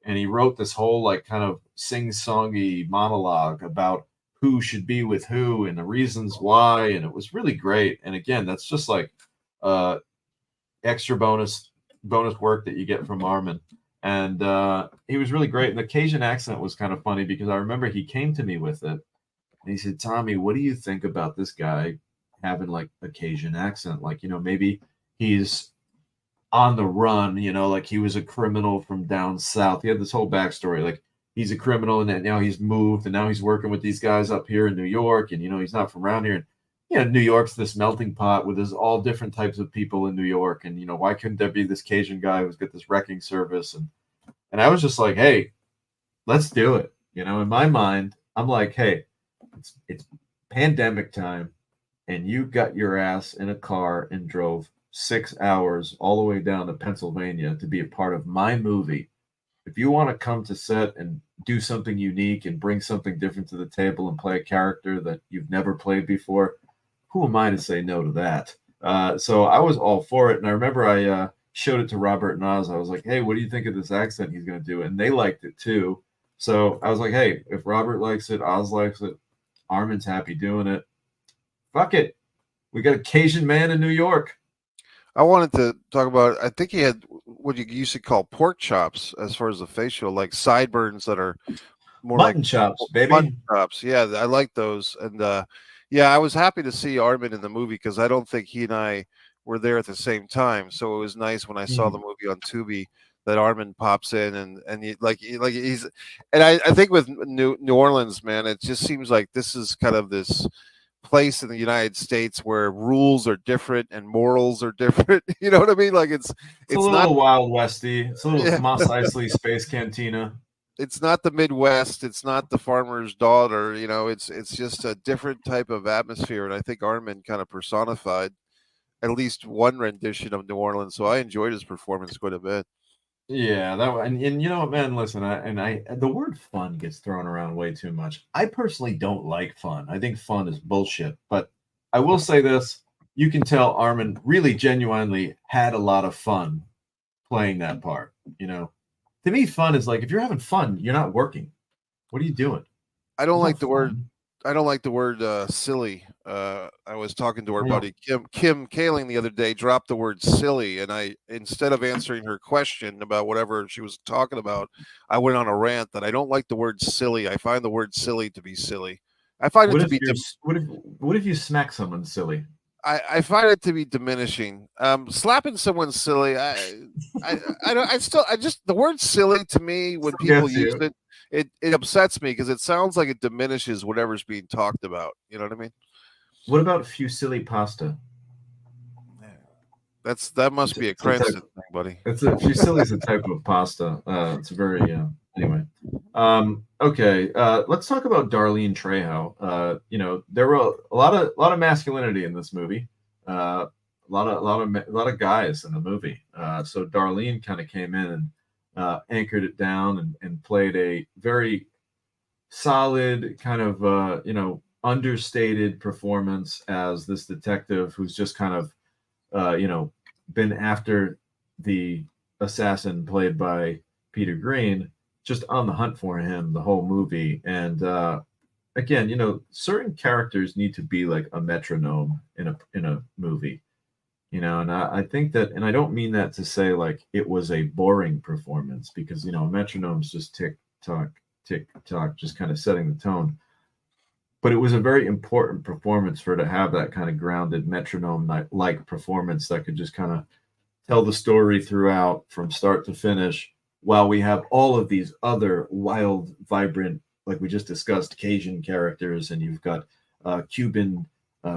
and he wrote this whole like kind of sing-songy monologue about who should be with who and the reasons why. And it was really great. And again, that's just like extra bonus work that you get from Armin. And he was really great. And the Cajun accent was kind of funny, because I remember he came to me with it. And he said, Tommy, what do you think about this guy having like a Cajun accent? Like, you know, maybe he's on the run, you know, like he was a criminal from down south. He had this whole backstory. Like, he's a criminal, and now he's moved, and now he's working with these guys up here in New York. And, you know, he's not from around here. And, you know, New York's this melting pot with there's all different types of people in New York. And, you know, why couldn't there be this Cajun guy who's got this wrecking service? And I was just like, hey, let's do it. You know, in my mind, I'm like, hey, it's pandemic time, and you got your ass in a car and drove 6 hours all the way down to Pennsylvania to be a part of my movie. If you want to come to set and do something unique and bring something different to the table and play a character that you've never played before, who am I to say no to that? So I was all for it. And I remember I showed it to Robert and Oz. I was like, hey, what do you think of this accent he's going to do? And they liked it too. So I was like, hey, if Robert likes it, Oz likes it, Armin's happy doing it. Fuck it. We got a Cajun man in New York. I wanted to talk about, I think he had what you used to call pork chops as far as the facial, like sideburns that are more Mutton like chops, baby. mutton chops. Yeah, I like those. And yeah, I was happy to see Armin in the movie, because I don't think he and I were there at the same time. So it was nice when I saw the movie on Tubi that Armin pops in, and he's, and I think with New Orleans, man, it just seems like this is kind of this place in the United States where rules are different and morals are different. You know what I mean? Like it's a little not Wild Westy. It's a little yeah. Mos Eisley Space Cantina. it's not the Midwest, it's not the farmer's daughter, you know, it's just a different type of atmosphere, and I think Armin kind of personified at least one rendition of New Orleans. So I enjoyed his performance quite a bit. Yeah, and you know what, man, listen, I the word fun gets thrown around way too much. I personally don't like fun. I think fun is bullshit. But I will say this, you can tell Armin really genuinely had a lot of fun playing that part, you know. To me, fun is like if you're having fun, you're not working. What are you doing? I don't It's like not the word. fun. I don't like the word silly. I was talking to our Well, buddy Kim Kaling the other day. Dropped the word silly, and I instead of answering her question about whatever she was talking about, I went on a rant that I don't like the word silly. I find the word silly to be silly. I find it what to if be. you're what if you smack someone silly? I find it to be diminishing. Slapping someone silly. I don't. I still. I just the word silly to me when Still people gets use you. it, it upsets me because it sounds like it diminishes whatever's being talked about. You know what I mean? What about fusilli pasta? That must be a It's a type Cranston thing, buddy. It's a fusilli is a type of pasta. It's a very anyway. Okay, let's talk about Darlene Trejo. You know, there were a lot of masculinity in this movie. A lot of guys in the movie. So Darlene kind of came in and anchored it down and played a very solid kind of understated performance as this detective who's just kind of you know, been after the assassin played by Peter Green, just on the hunt for him the whole movie. And again, you know, certain characters need to be like a metronome in a movie, you know. And I think that, and I don't mean that to say like it was a boring performance because you know, metronomes just tick tock, just kind of setting the tone, but it was a very important performance for her to have that kind of grounded metronome like performance that could just kind of tell the story throughout from start to finish while we have all of these other wild vibrant, like we just discussed, Cajun characters, and you've got Cuban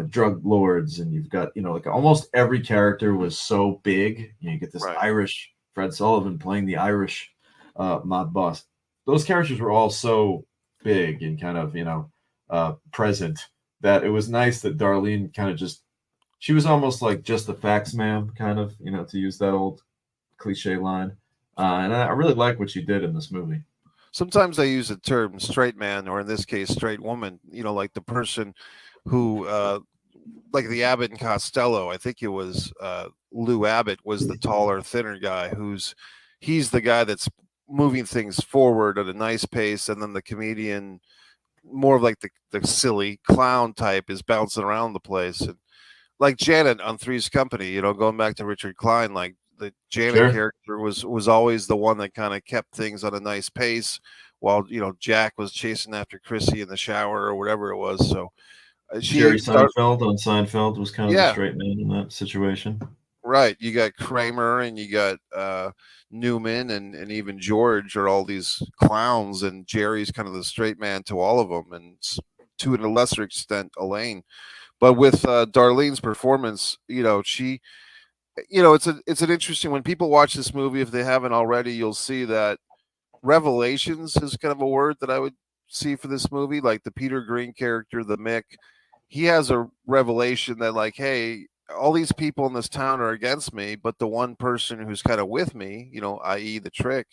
drug lords, and you've got, you know, like almost every character was so big. You get this Right. Irish Fred Sullivan playing the Irish mob boss. Those characters were all so big and kind of, you know, present that it was nice that Darlene kind of just, she was almost like just the facts ma'am, kind of, you know, to use that old cliche line. And I really like what she did in this movie. Sometimes I use the term straight man, or in this case, straight woman. You know, like the person who, like the Abbott and Costello. I think it was Lou Abbott was the taller, thinner guy. He's the guy that's moving things forward at a nice pace, and then the comedian, more of like the silly clown type, is bouncing around the place. And like Janet on Three's Company, you know, going back to Richard Klein, like the Janet Sure. character was always the one that kind of kept things on a nice pace, while you know Jack was chasing after Chrissy in the shower or whatever it was. So she, Jerry Seinfeld on Seinfeld was kind of the yeah, straight man in that situation. right. You got Kramer and you got Newman and even George are all these clowns, and Jerry's kind of the straight man to all of them, and to a lesser extent Elaine. But with Darlene's performance, you know, it's an interesting, when people watch this movie, if they haven't already, you'll see that revelations is kind of a word that I would see for this movie. Like the Peter Green character, the Mick, he has a revelation that like, hey, all these people in this town are against me, but the one person who's kind of with me, you know, i.e. the Trick,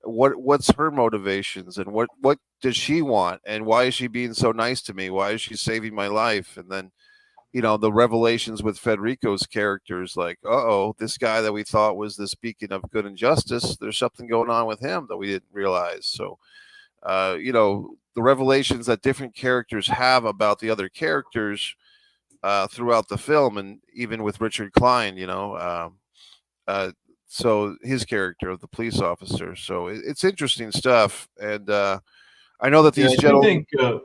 what's her motivations, and what does she want, and why is she being so nice to me, why is she saving my life? And then, you know, the revelations with Federico's characters, like, oh, this guy that we thought was the beacon of good and justice, there's something going on with him that we didn't realize. So, you know, the revelations that different characters have about the other characters throughout the film, and even with Richard Klein, you know, so his character of the police officer. So it's interesting stuff, and I know that Yeah, these I do gentlemen. think,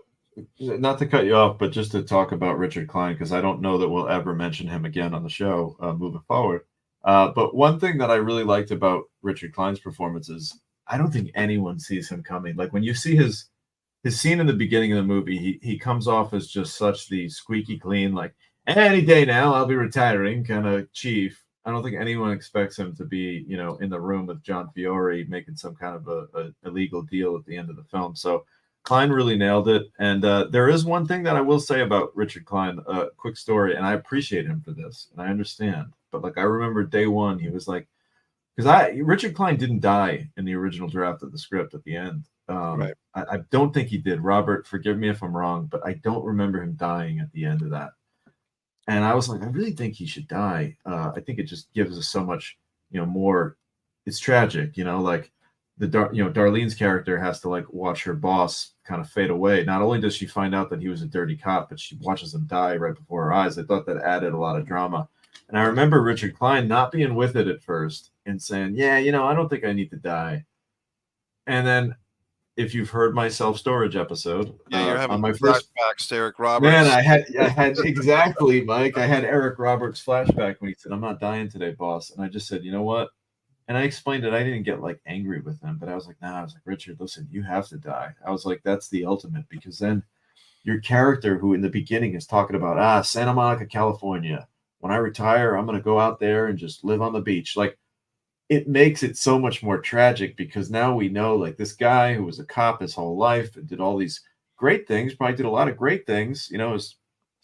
not to cut you off, but just to talk about Richard Klein, because I don't know that we'll ever mention him again on the show moving forward. But one thing that I really liked about Richard Klein's performance is I don't think anyone sees him coming. Like when you see his scene in the beginning of the movie, he comes off as just such the squeaky clean, like any day now I'll be retiring kind of chief. I don't think anyone expects him to be, in the room with John Fiore making some kind of a illegal deal at the end of the film. So Klein really nailed it. And there is one thing that I will say about Richard Klein, a quick story, and I appreciate him for this, and I understand. But like I remember day one, he was like, because Richard Klein didn't die in the original draft of the script at the end. Right. I don't think he did. Robert, forgive me if I'm wrong, but I don't remember him dying at the end of that. And I was like, I really think he should die. I think it just gives us so much, more. It's tragic, like Darlene's character has to like watch her boss kind of fade away. Not only does she find out that he was a dirty cop, but she watches him die right before her eyes. I thought that added a lot of drama. And I remember Richard Klein not being with it at first and saying, yeah, I don't think I need to die. And then if you've heard my self-storage episode, Yeah, you're having on my first flashbacks to Eric Roberts. man, I had exactly, Mike. I had Eric Roberts flashback when he said, "I'm not dying today, boss." And I just said, "You know what?" And I explained it. I didn't get like angry with him, but I was like, "Nah." I was like, "Richard, listen, you have to die." I was like, "That's the ultimate," because then your character, who in the beginning is talking about Santa Monica, California. When I retire, I'm gonna go out there and just live on the beach. Like, it makes it so much more tragic because now we know like this guy who was a cop his whole life and did all these great things, probably did a lot of great things, his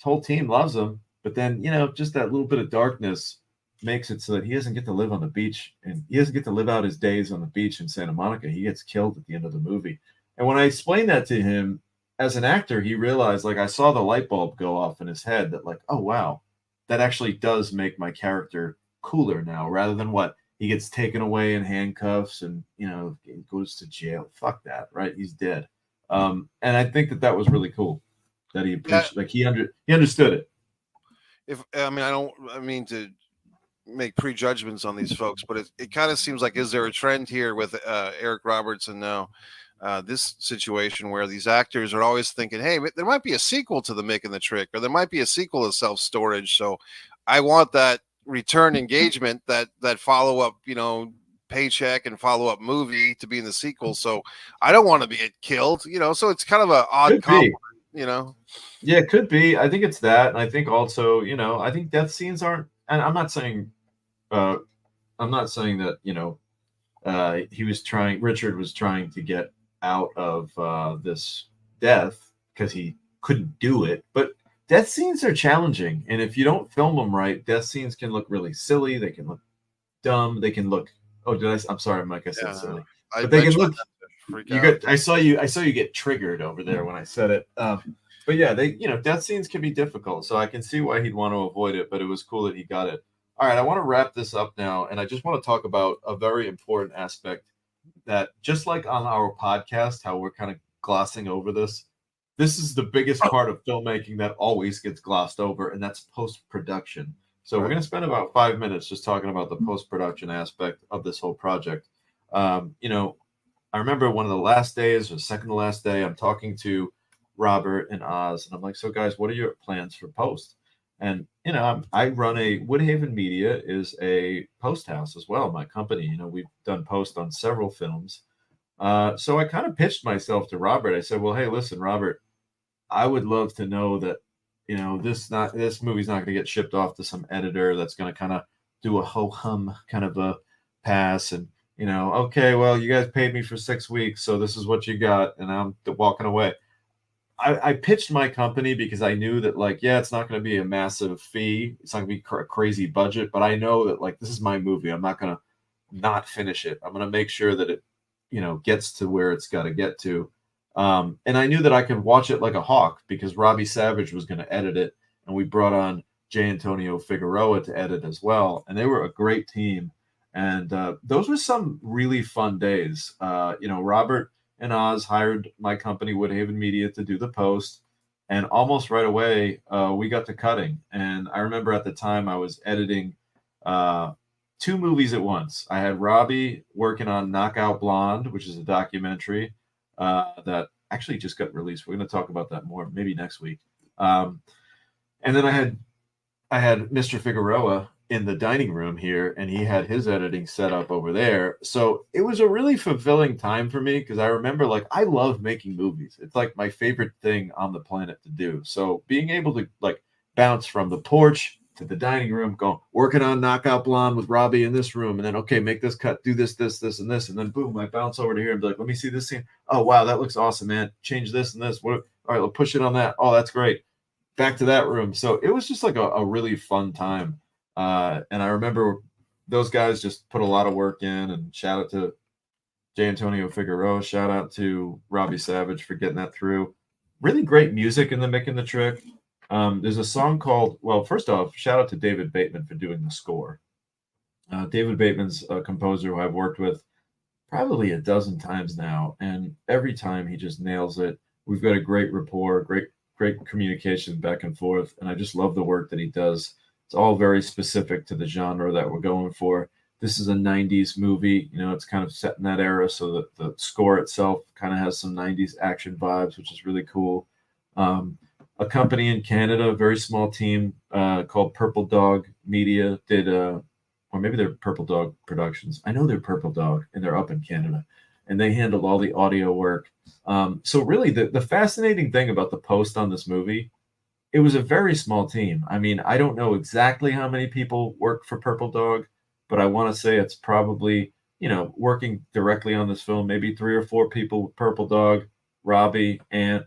whole team loves him, but then just that little bit of darkness makes it so that he doesn't get to live on the beach, and he doesn't get to live out his days on the beach in Santa Monica. He gets killed at the end of the movie. And when I explained that to him as an actor, he realized, like, I saw the light bulb go off in his head that like, oh wow, that actually does make my character cooler now, rather than what he gets taken away in handcuffs and goes to jail. Fuck that, right? He's dead. And I think that was really cool that he appreciated, like he understood it. I mean to make prejudgments on these folks, but it kind of seems like, is there a trend here with Eric Roberts and now this situation where these actors are always thinking, hey, there might be a sequel to The Mick and the Trick, or there might be a sequel to Self-Storage, so I want that return engagement, that follow-up paycheck and follow-up movie to be in the sequel, so I don't want to be killed, so it's kind of an odd compliment. Yeah, it could be. I think it's that, and I think also, I think death scenes aren't, and I'm not saying that Richard was trying to get out of this death because he couldn't do it, but death scenes are challenging, and if you don't film them right, death scenes can look really silly. They can look dumb. They can look. Oh, I'm sorry, Mike. I said silly, but they can look. I saw you get triggered over there when I said it. But yeah, death scenes can be difficult, so I can see why he'd want to avoid it. But it was cool that he got it. All right, I want to wrap this up now, and I just want to talk about a very important aspect that, just like on our podcast, how we're kind of glossing over this. This is the biggest part of filmmaking that always gets glossed over, and that's post-production. So we're going to spend about 5 minutes just talking about the post-production aspect of this whole project. I remember one of the last days, or second to last day, I'm talking to Robert and Oz, and I'm like, so guys, what are your plans for post? And, I run Woodhaven Media is a post house as well, my company. We've done post on several films. So I kind of pitched myself to Robert. I said, well, hey, listen, Robert, I would love to know that, this movie's not going to get shipped off to some editor that's going to kind of do a ho-hum kind of a pass. And, okay, well, you guys paid me for 6 weeks, so this is what you got. And I'm walking away. I pitched my company because I knew that, like, yeah, it's not going to be a massive fee. It's not going to be a crazy budget, but I know that, like, this is my movie. I'm not going to not finish it. I'm going to make sure that it, gets to where it's got to get to. And I knew that I could watch it like a hawk because Robbie Savage was going to edit it. And we brought on J. Antonio Figueroa to edit as well. And they were a great team. And those were some really fun days. Robert and Oz hired my company, Woodhaven Media, to do the post. And almost right away, we got to cutting. And I remember at the time I was editing 2 movies at once. I had Robbie working on Knockout Blonde, which is a documentary that actually just got released. We're going to talk about that more maybe next week. And then I had Mr. Figueroa in the dining room here, and he had his editing set up over there. So it was a really fulfilling time for me because I remember, like, I love making movies. It's like my favorite thing on the planet to do. So being able to, like, bounce from the porch to the dining room, going working on Knockout Blonde with Robbie in this room, and then okay, make this cut, do this, and this, and then boom, I bounce over to here and be like, let me see this scene. Oh wow, that looks awesome, man. Change this and this. What? All right, we'll push it on that. Oh, that's great. Back to that room. So it was just like a really fun time. And I remember those guys just put a lot of work in. And shout out to J. Antonio Figueroa. Shout out to Robbie Savage for getting that through. Really great music in the Mick and the Trick. There's a song called, well, first off, shout out to David Bateman for doing the score. David Bateman's a composer who I've worked with probably a dozen times now, and every time he just nails it. We've got a great rapport, great communication back and forth, and I just love the work that he does. It's all very specific to the genre that we're going for. This is a 90s movie, you know, it's kind of set in that era, so that the score itself kind of has some 90s action vibes, which is really cool. A company in Canada, a very small team called Purple Dog Media did, or maybe they're Purple Dog Productions. I know they're Purple Dog, and they're up in Canada, and they handled all the audio work. So really, the fascinating thing about the post on this movie, it was a very small team. I mean, I don't know exactly how many people work for Purple Dog, but I want to say it's probably, you know, working directly on this film, maybe 3 or 4 people with Purple Dog, Robbie, Ant,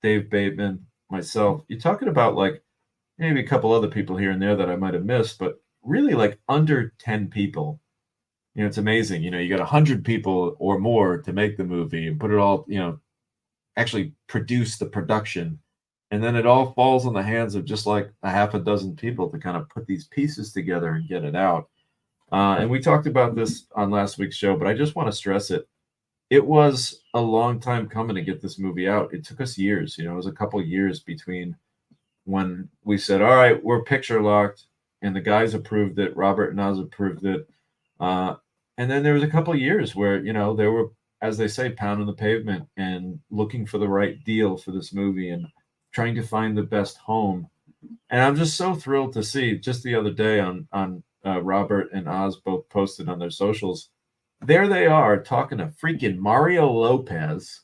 Dave Bateman, myself. You're talking about like maybe a couple other people here and there that I might have missed, but really like under 10 people. You know, it's amazing. You know, you got 100 people or more to make the movie and put it all, you know, actually produce the production. And then it all falls on the hands of just like a half a dozen people to kind of put these pieces together and get it out. And we talked about this on last week's show, but I just want to stress it. It was a long time coming to get this movie out. It took us years. You know, it was a couple years between when we said, all right, we're picture locked, and the guys approved it. Robert and Oz approved it. And then there was a couple of years where, you know, they were, as they say, pounding the pavement and looking for the right deal for this movie and trying to find the best home. And I'm just so thrilled to see just the other day on Robert and Oz both posted on their socials. There they are talking to freaking Mario Lopez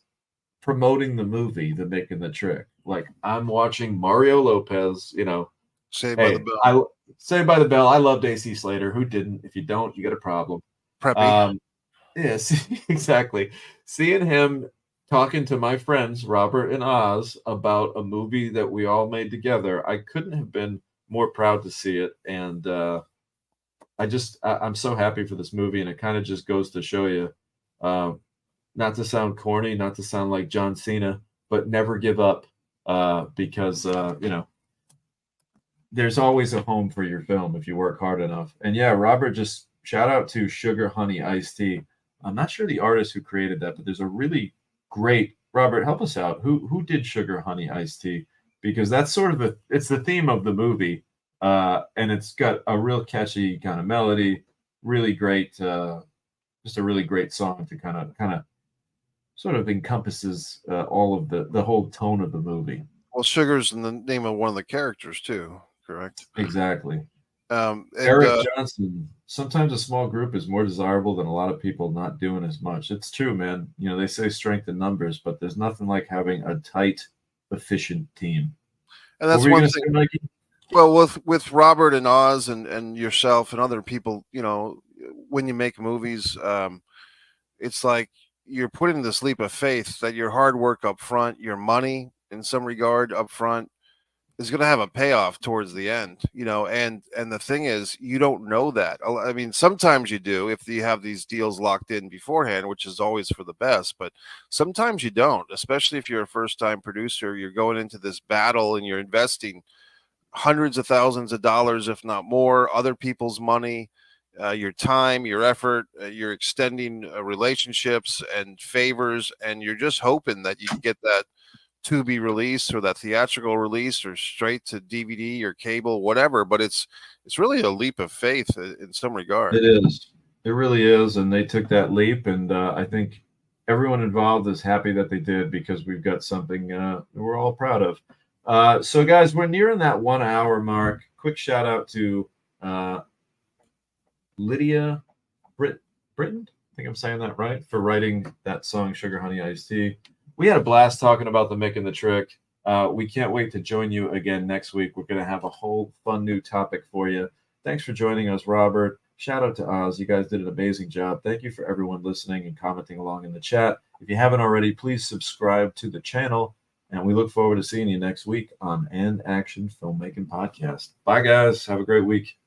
promoting the movie, The Mick and the Trick. Like, I'm watching Mario Lopez, you know. Saved by the Bell. Saved by the Bell. I loved AC Slater. Who didn't? If you don't, you got a problem. Preppy. Yes, exactly. Seeing him talking to my friends, Robert and Oz, about a movie that we all made together, I couldn't have been more proud to see it. And I'm so happy for this movie. And it kind of just goes to show you, not to sound corny, not to sound like John Cena, but never give up because, you know, there's always a home for your film if you work hard enough. And yeah, Robert, just shout out to Sugar Honey Iced Tea. I'm not sure the artist who created that, but there's a really great, Robert, help us out. Who did Sugar Honey Iced Tea? Because that's sort of it's the theme of the movie. And it's got a real catchy kind of melody, really great, just a really great song to kind of sort of encompasses all of the whole tone of the movie. Well, Sugar's in the name of one of the characters too, correct? Exactly. And, Eric Johnson. Sometimes a small group is more desirable than a lot of people not doing as much. It's true, man. You know, they say strength in numbers, but there's nothing like having a tight, efficient team. And that's one thing. Say, well, with Robert and Oz and yourself and other people, you know, when you make movies, it's like you're putting this leap of faith that your hard work up front, your money in some regard up front, is going to have a payoff towards the end, you know, and the thing is, you don't know that. I mean, sometimes you do if you have these deals locked in beforehand, which is always for the best, but sometimes you don't, especially if you're a first-time producer. You're going into this battle and you're investing hundreds of thousands of dollars, if not more, other people's money, your time, your effort, you're extending relationships and favors, and you're just hoping that you can get that to be released or that theatrical release or straight to DVD or cable, whatever. But it's really a leap of faith in some regard. It is. It really is. And they took that leap. And I think everyone involved is happy that they did, because we've got something we're all proud of. So guys, we're nearing that 1 hour mark. Quick shout out to Lydia Britton. I think I'm saying that right, for writing that song, Sugar Honey Iced Tea. We had a blast talking about The Mick and the Trick. We can't wait to join you again next week. We're going to have a whole fun new topic for you. Thanks for joining us, Robert. Shout out to Oz. You guys did an amazing job. Thank you for everyone listening and commenting along in the chat. If you haven't already, please subscribe to the channel. And we look forward to seeing you next week on And Action Filmmaking Podcast. Bye, guys. Have a great week.